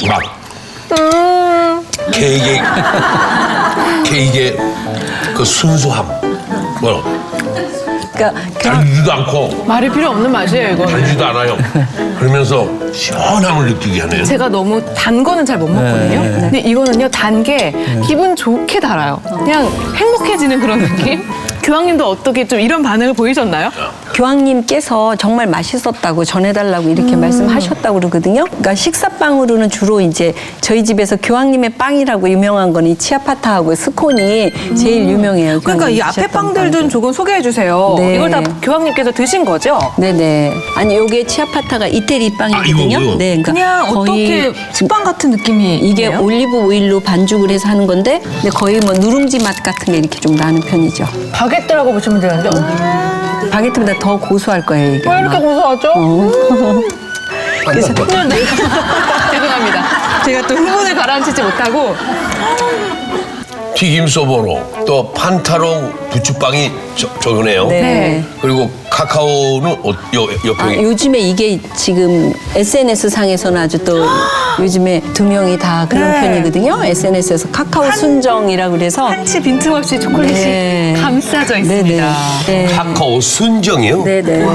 맛. 케이크의 그 순수함. 그러니까 달지도 않고 말이 필요 없는 맛이에요, 이거. 달지도 않아요. 그러면서 시원함을 느끼게 하네요. 제가 너무 단 거는 잘 못 먹거든요. 근데 이거는요, 단 게 기분 좋게 달아요. 그냥 행복해지는 그런 느낌? 교황님도 어떻게 좀 이런 반응을 보이셨나요? 교황님께서 정말 맛있었다고 전해달라고 이렇게 말씀하셨다고 그러거든요. 그러니까 식사빵으로는 주로 이제 저희 집에서 교황님의 빵이라고 유명한 건 이 치아파타하고 스콘이 제일 유명해요. 그러니까 이 앞에 빵들 좀 조금 소개해 주세요. 네. 이걸 다 교황님께서 드신 거죠? 네네. 아니 요게 치아파타가 이태리 빵이거든요. 이거요? 네, 그러니까 그냥 어떻게 식빵 같은 느낌이 이게 있네요? 올리브 오일로 반죽을 해서 하는 건데 근데 거의 뭐 누룽지 맛 같은 게 이렇게 좀 나는 편이죠. 바게트라고 보시면 되는데 바게트보다 더 고소할 거예요 이게. 왜 이렇게 아마. 고소하죠? 그래서 죄송합니다. 제가 또 흥분을 가라앉히지 못하고 튀김 소보로 또 판타롱 부추빵이 저거네요. 네. 그리고 카카오는 옆에 요즘에 이게 지금 SNS 상에서는 아주 또 요즘에 두 명이 다 그런 네. 편이거든요. SNS에서 카카오 순정이라고 그래서 한치 빈틈없이 초콜릿이 네. 감싸져 있습니다. 네. 카카오 순정이요? 네네.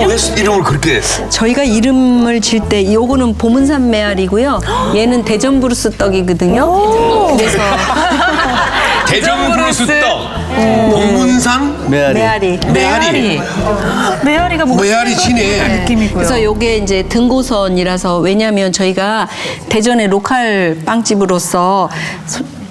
왜 이름을 그렇게 저희가 이름을 질 때 요거는 보문산 메아리고요. 얘는 대전 브루스 떡이거든요. 그래서 대전 브루스 떡, 봉문산 메아리. 메아리. 메아리가 뭔가 메아리 치네. 느낌이고요. 그래서 요게 이제 등고선이라서 왜냐하면 저희가 대전의 로컬 빵집으로서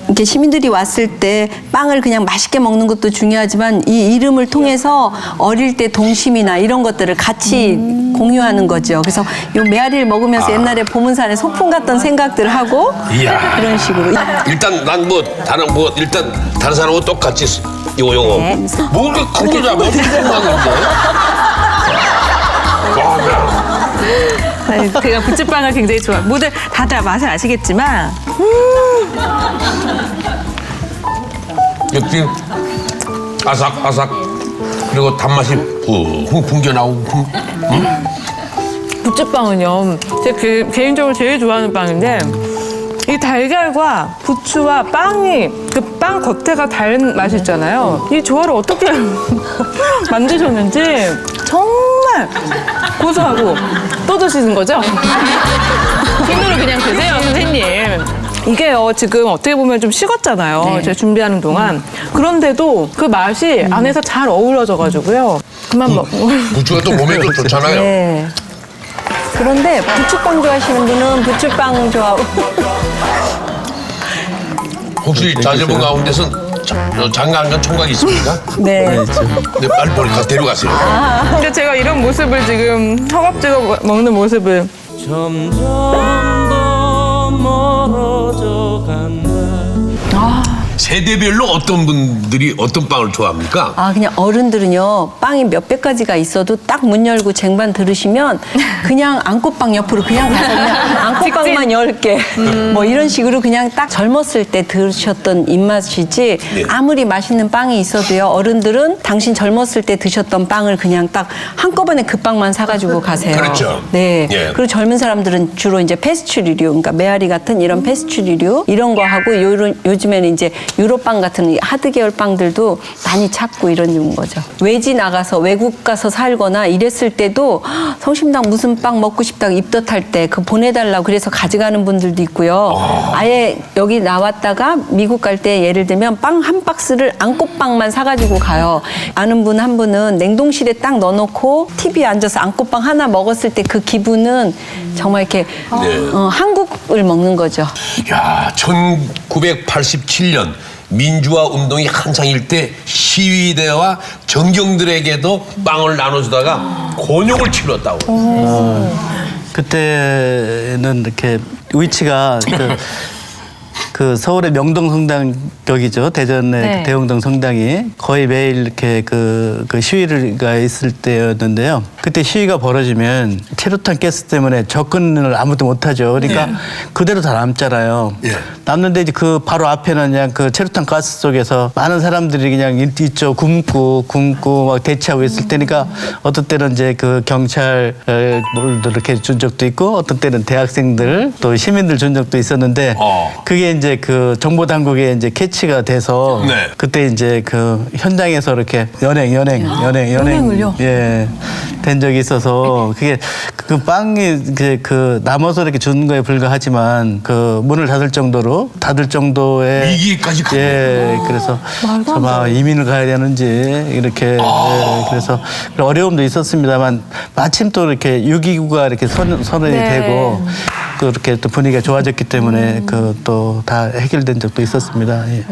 이렇게 시민들이 왔을 때 빵을 그냥 맛있게 먹는 것도 중요하지만 이 이름을 통해서 어릴 때 동심이나 이런 것들을 같이 공유하는 거죠. 그래서 요 메아리를 먹으면서 옛날에 보문산에 소풍 갔던 생각들을 하고 이야. 그런 식으로. 일단 난 일단 다른 사람하고 똑같이 요거 네. 뭐 이렇게 큰 거잖아. 뭐 생각나는데. 아니, 제가 부츠빵을 굉장히 좋아해요. 모두 다들 맛을 아시겠지만 역시 아삭아삭 그리고 단맛이 훅 풍겨 나오고. 부츠빵은요, 제가 개인적으로 제일 좋아하는 빵인데 이 달걀과 부추와 빵이 그 빵 겉에가 다른 맛이 있잖아요. 이 조화를 어떻게 만드셨는지 정말 고소하고 또 드시는 거죠? 흰으로 그냥 드세요, 선생님. 이게요, 지금 어떻게 보면 좀 식었잖아요. 네. 제가 준비하는 동안. 그런데도 그 맛이 안에서 잘 어우러져가지고요. 그만 먹고. 부추가 또 몸에도 좋잖아요. 네. 그런데 부추빵 좋아하시는 분은 부추빵 좋아하고 혹시 자제분 가운데선 장가간 총각이 있습니까? 네. 네, 빨리 보니까 데려가세요. 근데 제가 이런 모습을 지금 허겁지겁 먹는 모습을 점점 더 멀어져 간다. 세대별로 어떤 분들이 어떤 빵을 좋아합니까? 아, 그냥 어른들은요, 빵이 몇백 가지가 있어도 딱 문 열고 쟁반 들으시면 그냥 안꽃빵 옆으로 그냥 가서 그냥 안꽃빵만 10개. 뭐 이런 식으로 그냥 딱 젊었을 때 드셨던 입맛이지 네. 아무리 맛있는 빵이 있어도요, 어른들은 당신 젊었을 때 드셨던 빵을 그냥 딱 한꺼번에 그 빵만 사가지고 가세요. 그렇죠. 네. 예. 그리고 젊은 사람들은 주로 이제 페스츄리류, 그러니까 메아리 같은 이런 페스츄리류 이런 거 하고 요즘에는 이제 유로빵 같은 하드 계열 빵들도 많이 찾고 이런 거죠. 외지 나가서 외국 가서 살거나 이랬을 때도 성심당 무슨 빵 먹고 싶다고 입덧할 때 그 보내달라고 그래서 가져가는 분들도 있고요. 아예 여기 나왔다가 미국 갈 때 예를 들면 빵 한 박스를 안꽃빵만 사가지고 가요. 아는 분 한 분은 냉동실에 딱 넣어놓고 TV에 앉아서 안꽃빵 하나 먹었을 때 그 기분은 정말 이렇게 한국을 먹는 거죠. 야, 1987년 민주화 운동이 한창일 때 시위대와 정경들에게도 빵을 나눠주다가 곤욕을 치렀다고. 그때는 이렇게 위치가 그 서울의 명동 성당격이죠. 대전의 네. 대웅동 성당이 거의 매일 이렇게 그 시위가 있을 때였는데요. 그때 시위가 벌어지면 체류탄 가스 때문에 접근을 아무도 못하죠. 그러니까 그대로 다 남잖아요. 예. 남는데 이제 그 바로 앞에는 그냥 그 체류탄 가스 속에서 많은 사람들이 그냥 있죠. 굶고 막 대치하고 있을 때니까 어떤 때는 이제 그 경찰들도 이렇게 준 적도 있고 어떤 때는 대학생들 또 시민들 준 적도 있었는데 그게 이제 그 정보 당국에 이제 캐치가 돼서 네. 그때 이제 그 현장에서 이렇게 연행을요? 예, 된 적이 있어서 그게 그 빵이 그 남아서 이렇게 주는 거에 불과하지만 그 문을 닫을 정도의 위기까지 가네요. 예, 그래서 말도 안 아마 이민을 가야 되는지 이렇게 예, 그래서 어려움도 있었습니다만 마침 또 이렇게 6.29가 이렇게 선언이 네. 되고 그렇게 또 분위기가 좋아졌기 때문에 그 또 다 해결된 적도 있었습니다. 예.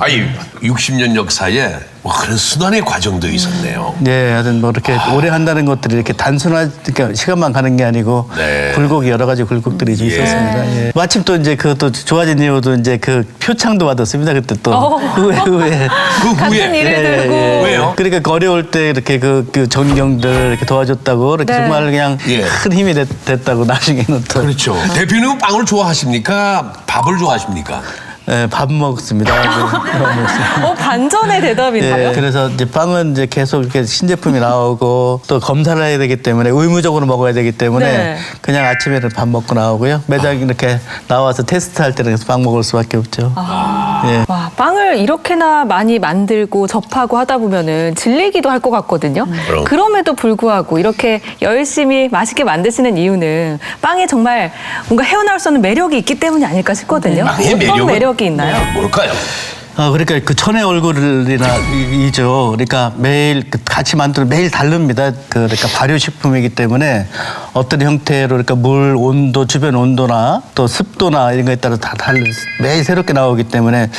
아니 60년 역사에 뭐 그런 수단의 과정도 있었네요. 네, 하여튼 뭐 이렇게 오래 한다는 것들이 이렇게 그러니까 시간만 가는 게 아니고 네. 굴곡이 여러 가지 굴곡들이 좀 있었습니다. 예. 마침 또 이제 그것도 좋아진 이유도 이제 그 표창도 받았습니다. 그때 또 후에 같은 일을 들고. 왜요? 그러니까 그 어려울 때 이렇게 그 전경들 이렇게 도와줬다고 이렇게 네. 정말 그냥 예. 큰 힘이 됐다고 나중에는 또 그렇죠. 대표님은 빵을 좋아하십니까? 밥을 좋아하십니까? 예, 밥 먹습니다. 반전의 대답인데요. 예, 그래서 이제 빵은 이제 계속 이렇게 신제품이 나오고 또 검사를 해야 되기 때문에 의무적으로 먹어야 되기 때문에 네. 그냥 아침에는 밥 먹고 나오고요. 매장 이렇게 나와서 테스트할 때는 계속 빵 먹을 수밖에 없죠. 예. 와, 빵을 이렇게나 많이 만들고 접하고 하다 보면은 질리기도 할 것 같거든요. 그럼. 그럼에도 불구하고 이렇게 열심히 맛있게 만드시는 이유는 빵에 정말 뭔가 헤어나올 수 없는 매력이 있기 때문이 아닐까 싶거든요. 빵의 어떤 매력이 있나요? 뭘까요? 그러니까 그 천의 얼굴이죠. 그러니까 매일 같이 만들어 매일 다릅니다. 그러니까 발효식품이기 때문에 어떤 형태로 그러니까 물 온도, 주변 온도나 또 습도나 이런 거에 따라 다 매일 새롭게 나오기 때문에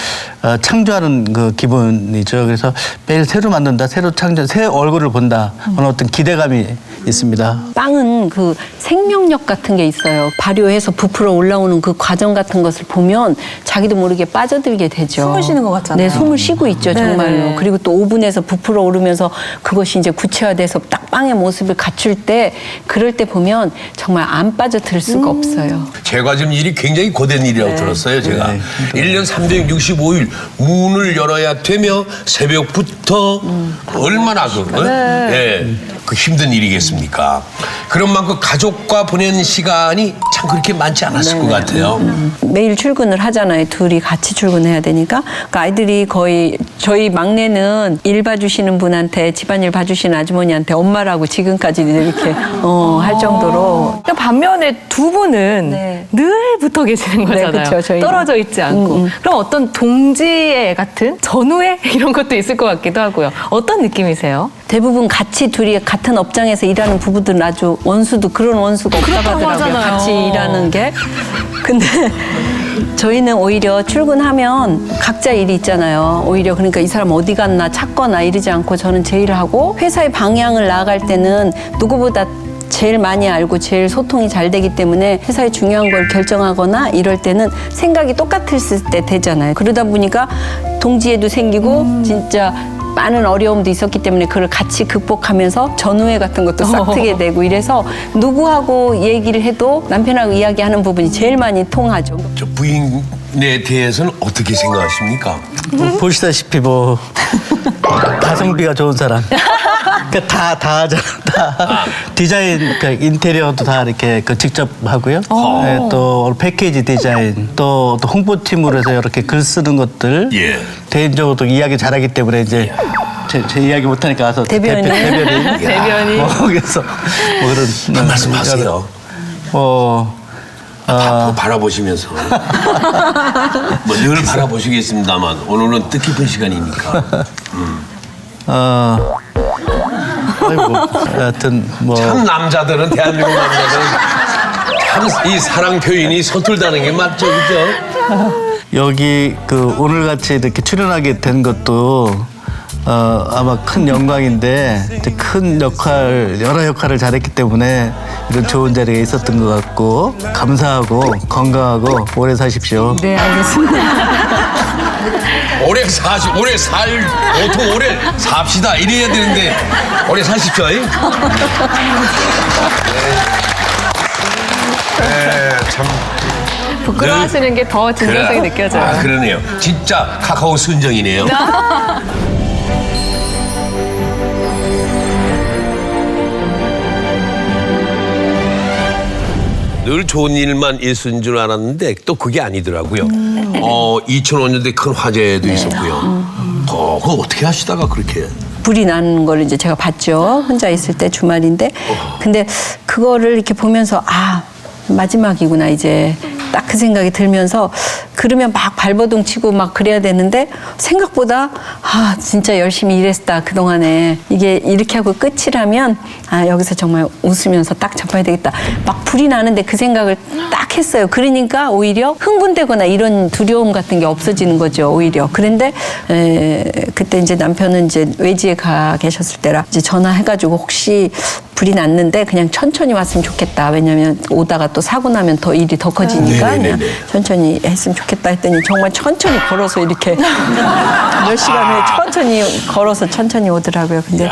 창조하는 그 기분이죠. 그래서 매일 새로 만든다, 새로 창조, 새 얼굴을 본다. 그런 어떤 기대감이 있습니다. 빵은 그 생명력 같은 게 있어요. 발효해서 부풀어 올라오는 그 과정 같은 것을 보면 자기도 모르게 빠져들게 되죠. 숨을 쉬는 것 같잖아요. 네, 숨을 쉬고 있죠, 정말로. 네. 그리고 또 오븐에서 부풀어 오르면서 그것이 이제 구체화돼서 딱 빵의 모습을 갖출 때, 그럴 때 보면 정말 안 빠져들 수가 없어요. 제가 지금 일이 굉장히 고된 일이라고 들었어요, 제가. 네. 1년 365일 문을 열어야 되며 새벽부터 얼마나 그 힘든 일이겠습니까? 그런 만큼 가족과 보낸 시간이 참 그렇게 많지 않았을 것 같아요. 매일 출근을 하잖아요. 둘이 같이 출근해야 되니까. 그러니까 아이들이 거의 저희 막내는 일 봐주시는 분한테 집안일 봐주시는 아주머니한테 엄마라고 지금까지 이렇게 할 정도로. 반면에 두 분은 네. 늘 붙어 계시는 네, 거잖아요. 그쵸, 저희는. 떨어져 있지 않고. 그럼 어떤 동지애 같은 전우애 이런 것도 있을 것 같기도 하고요. 어떤 느낌이세요? 대부분 같이 둘이 같은 업장에서 일하는 부부들은 아주 그런 원수가 없다고 그렇다고 하더라고요. 하잖아요. 같이 일하는 게. 근데 저희는 오히려 출근하면 각자 일이 있잖아요. 오히려 그러니까 이 사람 어디 갔나 찾거나 이러지 않고 저는 제 일을 하고 회사의 방향을 나아갈 때는 누구보다 제일 많이 알고 제일 소통이 잘 되기 때문에 회사의 중요한 걸 결정하거나 이럴 때는 생각이 똑같을 때 되잖아요. 그러다 보니까 동지애도 생기고 진짜 많은 어려움도 있었기 때문에 그걸 같이 극복하면서 전우애 같은 것도 싹트게 되고 이래서 누구하고 얘기를 해도 남편하고 이야기하는 부분이 제일 많이 통하죠. 저 부인에 대해서는 어떻게 생각하십니까? 보시다시피 뭐 가성비가 좋은 사람. 그러니까 다 하잖아. 다 디자인, 그러니까 인테리어도 다 이렇게 직접 하고요. 네, 또 패키지 디자인, 또 홍보팀으로 해서 이렇게 글 쓰는 것들. 예. 개인적으로 이야기 잘하기 때문에 이제 제 이야기 못하니까 와서 대변인. 대변인. 그래서 뭐 그런 한 말씀 하세요. 바라보시면서 뭐 늘 바라보시겠습니다만 오늘은 뜻깊은 시간이니까. 아이고, 하여튼 뭐 참 남자들은 대한민국 남자들은 참 이 사랑 표현이 서툴다는 게 맞죠, 그죠? 여기 그 오늘 같이 이렇게 출연하게 된 것도 아마 큰 영광인데 이제 큰 여러 역할을 잘했기 때문에 이런 좋은 자리에 있었던 것 같고 감사하고 건강하고 오래 사십시오. 네, 알겠습니다. 보통 오래 삽시다 이래야 되는데 오래 사십시오. 네, 참. 부끄러워하시는 게 더 진정성이 느껴져요. 아, 그러네요. 진짜 카카오 순정이네요. 늘 좋은 일만 있었는 줄 알았는데 또 그게 아니더라고요. 2005년도에 큰 화재도 있었고요. 그거 어떻게 하시다가 그렇게 불이 나는 걸 이제 제가 봤죠. 혼자 있을 때 주말인데. 근데 그거를 이렇게 보면서 마지막이구나 이제 딱 그 생각이 들면서 그러면 막 발버둥 치고 막 그래야 되는데 생각보다 진짜 열심히 일했다 그동안에 이게 이렇게 하고 끝이라면 여기서 정말 웃으면서 딱 접어야 되겠다 막 불이 나는데 그 생각을 딱 했어요. 그러니까 오히려 흥분되거나 이런 두려움 같은 게 없어지는 거죠. 오히려 그런데 그때 이제 남편은 이제 외지에 가 계셨을 때라 이제 전화해가지고 혹시 불이 났는데 그냥 천천히 왔으면 좋겠다. 왜냐하면 오다가 또 사고 나면 더 일이 더 커지니까 그냥 천천히 했으면 좋겠다 했더니 정말 천천히 걸어서 이렇게 몇 시간 후에 천천히 걸어서 천천히 오더라고요. 근데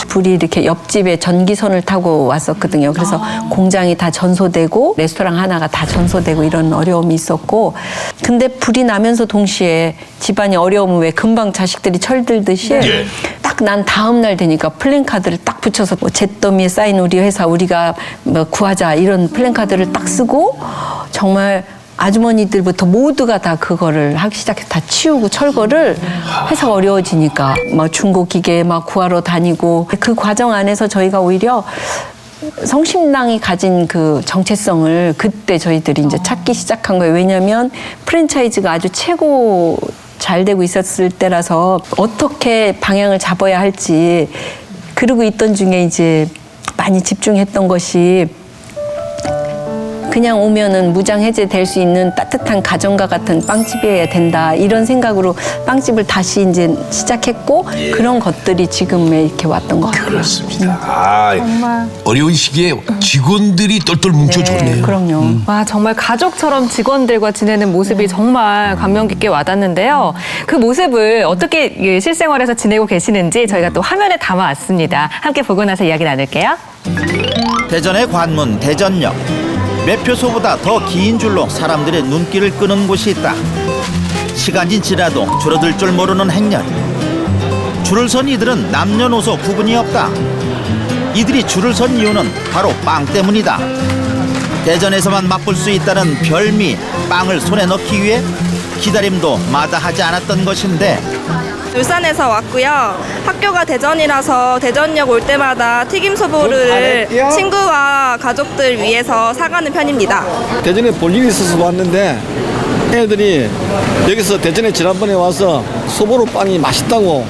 불이 이렇게 옆집에 전기선을 타고 왔었거든요. 그래서 공장이 다 전소되고 레스토랑 하나가 다 전소되고 이런 어려움이 있었고 근데 불이 나면서 동시에 집안이 어려우면 왜 금방 자식들이 철들듯이 딱 난 다음 날 되니까 플랜카드를 딱 붙여서 잿더미에 쌓인 우리 회사 우리가 뭐 구하자 이런 플랜카드를 딱 쓰고 정말 아주머니들부터 모두가 다 그거를 하기 시작해서 다 치우고 철거를 회사가 어려워지니까 막 중고기계 막 구하러 다니고 그 과정 안에서 저희가 오히려 성심당이 가진 그 정체성을 그때 저희들이 이제 찾기 시작한 거예요. 왜냐하면 프랜차이즈가 아주 최고 잘 되고 있었을 때라서 어떻게 방향을 잡아야 할지 그러고 있던 중에 이제 많이 집중했던 것이 그냥 오면은 무장 해제될 수 있는 따뜻한 가정과 같은 빵집이어야 된다 이런 생각으로 빵집을 다시 이제 시작했고 그런 것들이 지금에 이렇게 왔던 것 같아요. 그렇습니다. 정말 어려운 시기에 직원들이 똘똘 뭉쳐줬네요. 네, 그럼요. 와, 정말 가족처럼 직원들과 지내는 모습이 정말 감명 깊게 와닿는데요. 그 모습을 어떻게 실생활에서 지내고 계시는지 저희가 또 화면에 담아왔습니다. 함께 보고 나서 이야기 나눌게요. 대전의 관문 대전역. 매표소보다 더 긴 줄로 사람들의 눈길을 끄는 곳이 있다. 시간이 지나도 줄어들 줄 모르는 행렬. 줄을 선 이들은 남녀노소 구분이 없다. 이들이 줄을 선 이유는 바로 빵 때문이다. 대전에서만 맛볼 수 있다는 별미 빵을 손에 넣기 위해 기다림도 마다하지 않았던 것인데 울산에서 왔고요. 학교가 대전이라서 대전역 올 때마다 튀김소보를 친구와 가족들 위해서 사가는 편입니다. 대전에 볼 일이 있어서 왔는데 애들이 여기서 대전에 지난번에 와서 소보로 빵이 맛있다고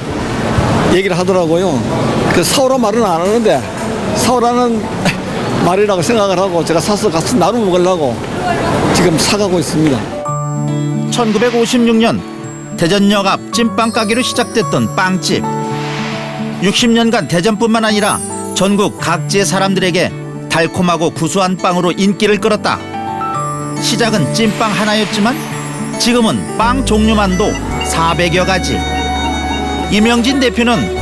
얘기를 하더라고요. 그 사오라 말은 안 하는데 사오라는 말이라고 생각을 하고 제가 사서 가서 나눠 먹으려고 지금 사가고 있습니다. 1956년 대전역 앞 찐빵 가게로 시작됐던 빵집. 60년간 대전뿐만 아니라 전국 각지의 사람들에게 달콤하고 구수한 빵으로 인기를 끌었다. 시작은 찐빵 하나였지만 지금은 빵 종류만도 400여 가지. 이명진 대표는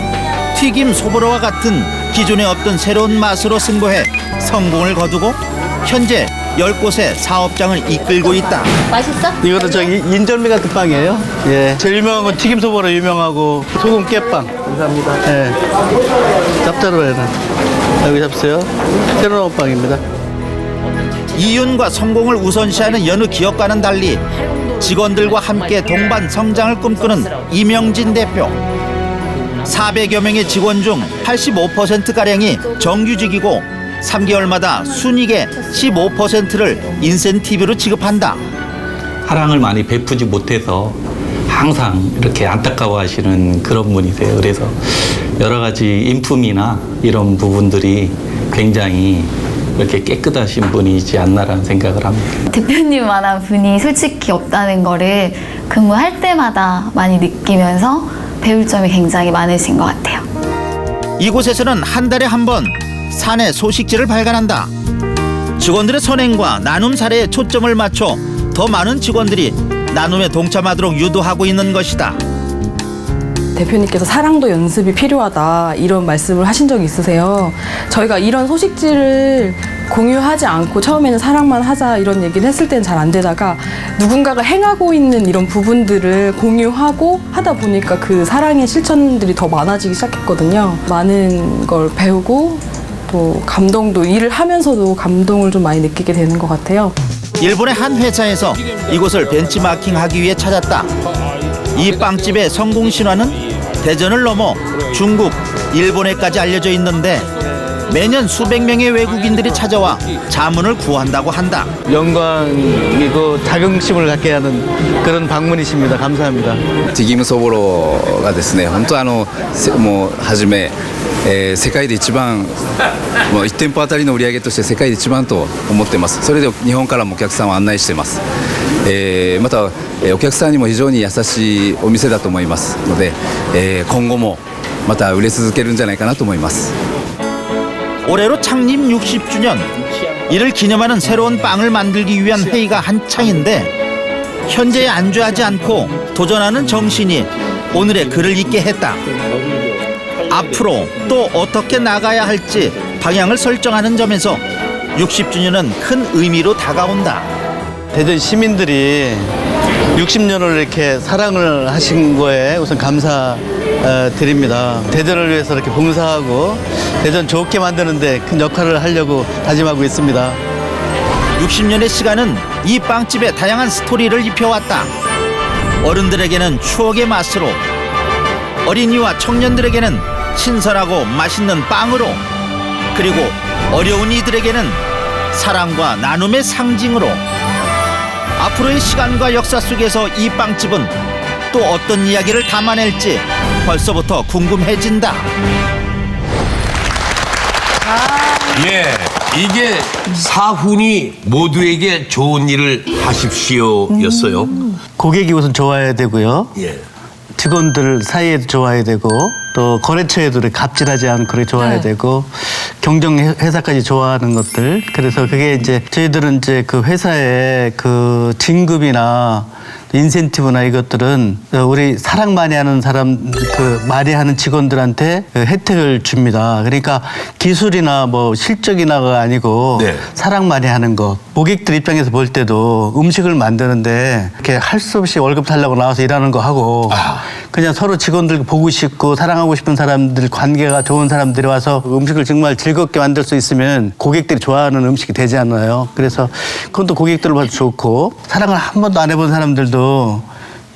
튀김 소보로와 같은 기존에 없던 새로운 맛으로 승부해 성공을 거두고 현재 10곳의 사업장을 이끌고 있다. 맛있어? 이거는 저기 인절미 같은 빵이에요. 예. 제일 유명한 건 튀김소보로 유명하고 소금 깨빵. 감사합니다. 예. 짭짤해요. 여기 잡수세요. 새로 나온 빵입니다. 이윤과 성공을 우선시하는 여느 기업과는 달리 직원들과 함께 동반 성장을 꿈꾸는 이명진 대표. 400여 명의 직원 중 85%가량이 정규직이고 3개월마다 순이익의 15%를 인센티브로 지급한다. 사랑을 많이 베푸지 못해서 항상 이렇게 안타까워하시는 그런 분이세요. 그래서 여러 가지 인품이나 이런 부분들이 굉장히 이렇게 깨끗하신 분이지 않나라는 생각을 합니다. 대표님만한 분이 솔직히 없다는 거를 근무할 때마다 많이 느끼면서 배울 점이 굉장히 많으신 것 같아요. 이곳에서는 한 달에 한 번 사내 소식지를 발간한다. 직원들의 선행과 나눔 사례에 초점을 맞춰 더 많은 직원들이 나눔에 동참하도록 유도하고 있는 것이다. 대표님께서 사랑도 연습이 필요하다 이런 말씀을 하신 적이 있으세요. 저희가 이런 소식지를 공유하지 않고 처음에는 사랑만 하자 이런 얘기를 했을 때는 잘 안 되다가 누군가가 행하고 있는 이런 부분들을 공유하고 하다 보니까 그 사랑의 실천들이 더 많아지기 시작했거든요. 많은 걸 배우고 또 감동도 일을 하면서도 감동을 좀 많이 느끼게 되는 것 같아요. 일본의 한 회사에서 이곳을 벤치마킹하기 위해 찾았다. 이 빵집의 성공 신화는 대전을 넘어 중국, 일본에까지 알려져 있는데 매년 수백 명의 외국인들이 찾아와 자문을 구한다고 한다. 영광이고 자긍심을 갖게 하는 그런 방문이십니다. 감사합니다. ティギムそぼろがですね、本当もう初め、世界で一番もう1店舗あたりの売り上げとして世界で一番と思ってます。それで日本からもお客さんを案内してます。また、お客さんにも非常に優しいお店だと思いますので、今後もまた売れ続けるんじゃないかなと思います。 올해로 창립 60주년, 이를 기념하는 새로운 빵을 만들기 위한 회의가 한창인데 현재에 안주하지 않고 도전하는 정신이 오늘의 글을 잇게 했다. 앞으로 또 어떻게 나가야 할지 방향을 설정하는 점에서 60주년은 큰 의미로 다가온다. 대전 시민들이 60년을 이렇게 사랑을 하신 거에 우선 감사드립니다. 대전을 위해서 이렇게 봉사하고 대전 좋게 만드는데 큰 역할을 하려고 다짐하고 있습니다. 60년의 시간은 이 빵집에 다양한 스토리를 입혀왔다. 어른들에게는 추억의 맛으로, 어린이와 청년들에게는 신선하고 맛있는 빵으로, 그리고 어려운 이들에게는 사랑과 나눔의 상징으로. 앞으로의 시간과 역사 속에서 이 빵집은 또 어떤 이야기를 담아낼지 벌써부터 궁금해진다. 예, 이게 사훈이 모두에게 좋은 일을 하십시오였어요. 고객이 우선 좋아야 되고요. 예. 직원들 사이에도 좋아야 되고 또 거래처에도 이렇게 갑질하지 않고 그렇게 좋아야 되고 경쟁 회사까지 좋아하는 것들. 그래서 그게 이제 저희들은 이제 그 회사의 그 진급이나 인센티브나 이것들은 우리 사랑 많이 하는 사람, 그 많이 하는 직원들한테 혜택을 줍니다. 그러니까 기술이나 뭐 실적이나가 아니고 사랑 많이 하는 것. 고객들 입장에서 볼 때도 음식을 만드는데 이렇게 할 수 없이 월급 달라고 나와서 일하는 거 하고 그냥 서로 직원들 보고 싶고 사랑하고 싶은 사람들, 관계가 좋은 사람들이 와서 음식을 정말 즐겁게 만들 수 있으면 고객들이 좋아하는 음식이 되지 않나요? 그래서 그건 또 고객들을 봐도 좋고 사랑을 한 번도 안 해본 사람들도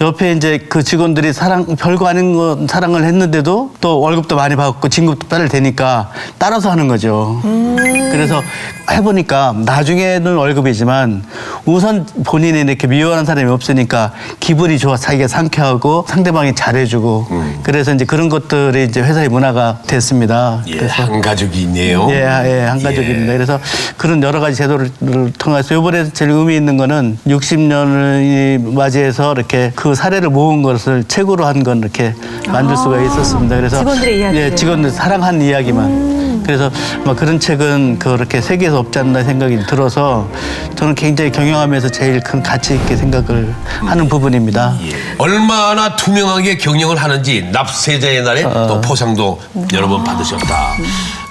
옆에 이제 그 직원들이 별거 아닌 거 사랑을 했는데도 또 월급도 많이 받고 진급도 빨리 되니까 따라서 하는 거죠. 그래서 해보니까 나중에는 월급이지만 우선 본인이 이렇게 미워하는 사람이 없으니까 기분이 좋아, 자기가 상쾌하고 상대방이 잘해주고 그래서 이제 그런 것들이 이제 회사의 문화가 됐습니다. 예, 한 가족이 있네요. 예, 한 가족입니다. 그래서 그런 여러 가지 제도를 통해서 이번에 제일 의미 있는 거는 60년을 맞이해서 이렇게 그 사례를 모은 것을 책으로 한 건 이렇게 만들 수가 있었습니다. 그래서 직원들의 이야기. 예, 직원들 사랑한 이야기만. 그래서 그런 책은 그렇게 세계에서 없지 않나 생각이 들어서 저는 굉장히 경영하면서 제일 큰 가치 있게 생각을 하는 부분입니다. 얼마나 투명하게 경영을 하는지 납세자의 날에 또 포상도 여러 번 받으셨다.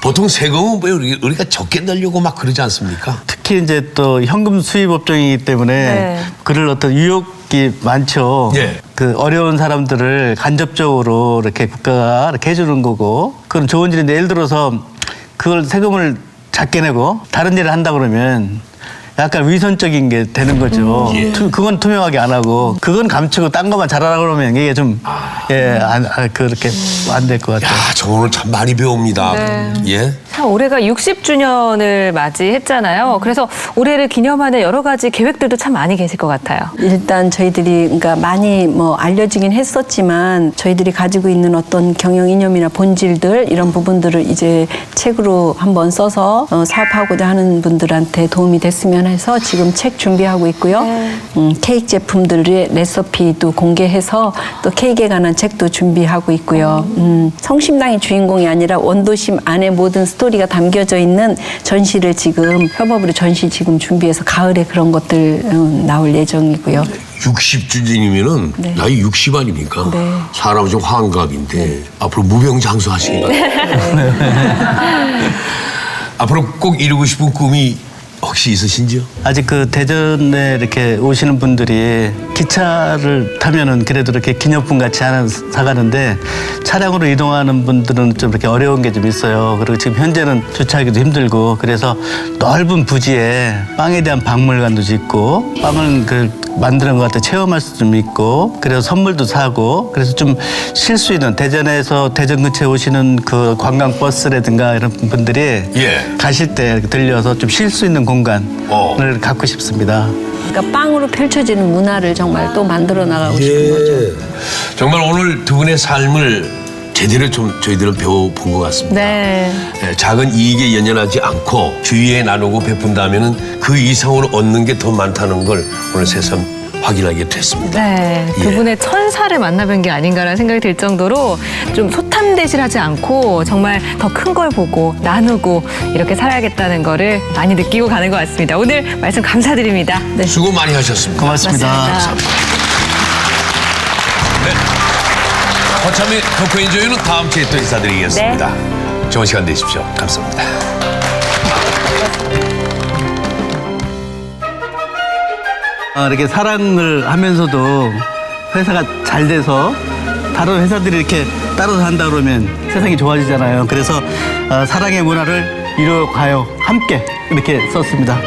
보통 세금은 왜 우리가 적게 내려고 막 그러지 않습니까? 특히 이제 또 현금 수입 업종이기 때문에 그럴 어떤 유혹이 많죠. 그 어려운 사람들을 간접적으로 이렇게 국가가 이렇게 해주는 거고 그건 좋은 일인데 예를 들어서 그걸 세금을 작게 내고 다른 일을 한다 그러면 약간 위선적인 게 되는 거죠. 그건 투명하게 안 하고 그건 감추고 딴 것만 잘하라 그러면 이게 좀 그렇게 안 될 것 같아요. 야, 저 오늘 참 많이 배웁니다. 네. 예. 참 올해가 60주년을 맞이했잖아요. 그래서 올해를 기념하는 여러 가지 계획들도 참 많이 계실 것 같아요. 일단 저희들이 그러니까 많이 뭐 알려지긴 했었지만 저희들이 가지고 있는 어떤 경영 이념이나 본질들 이런 부분들을 이제 책으로 한번 써서 사업하고자 하는 분들한테 도움이 됐으면 해서 지금 책 준비하고 있고요. 케이크 제품들의 레시피도 공개해서 또 케이크에 관한 책도 준비하고 있고요. 성심당이 주인공이 아니라 원도심 안에 모든 스토리가 담겨져 있는 전시를 지금 협업으로 전시 지금 준비해서 가을에 그런 것들 나올 예정이고요. 60주년이면은 나이 60 아닙니까? 사람은 좀 환갑인데 앞으로 무병장수하시기 바랍니다. 앞으로 꼭 이루고 싶은 꿈이 혹시 있으신지요? 아직 그 대전에 이렇게 오시는 분들이 기차를 타면은 그래도 이렇게 기념품 같이 하나 사가는데 차량으로 이동하는 분들은 좀 이렇게 어려운 게 좀 있어요. 그리고 지금 현재는 주차하기도 힘들고 그래서 넓은 부지에 빵에 대한 박물관도 짓고 빵을 만드는 것 같아요. 체험할 수 좀 있고 그래서 선물도 사고 그래서 좀 쉴 수 있는 대전에서 대전 근처에 오시는 그 관광버스라든가 이런 분들이 예. 가실 때 들려서 좀 쉴 수 있는 공간을 갖고 싶습니다. 그러니까 빵으로 펼쳐지는 문화를 정말 또 만들어 나가고 싶은 거죠. 정말 오늘 두 분의 삶을 제대로 좀 저희들은 배워본 것 같습니다. 네. 예, 작은 이익에 연연하지 않고 주위에 나누고 베푼다면은 그 이상으로 얻는 게 더 많다는 걸 오늘 새삼 확인하게 됐습니다. 네, 두 예. 분의 천사를 만나뵌 게 아닌가라는 생각이 들 정도로 좀 소탐대실하지 않고 정말 더 큰 걸 보고 나누고 이렇게 살아야겠다는 거를 많이 느끼고 가는 것 같습니다. 오늘 말씀 감사드립니다. 네. 수고 많이 하셨습니다. 고맙습니다. 감사합니다. 네. 허참의 토크엔조이는 다음 주에 또 인사드리겠습니다. 좋은 시간 되십시오. 감사합니다. 이렇게 사랑을 하면서도 회사가 잘 돼서 다른 회사들이 이렇게 따라서 한다 그러면 세상이 좋아지잖아요. 그래서 사랑의 문화를 이루어가요. 함께 이렇게 썼습니다.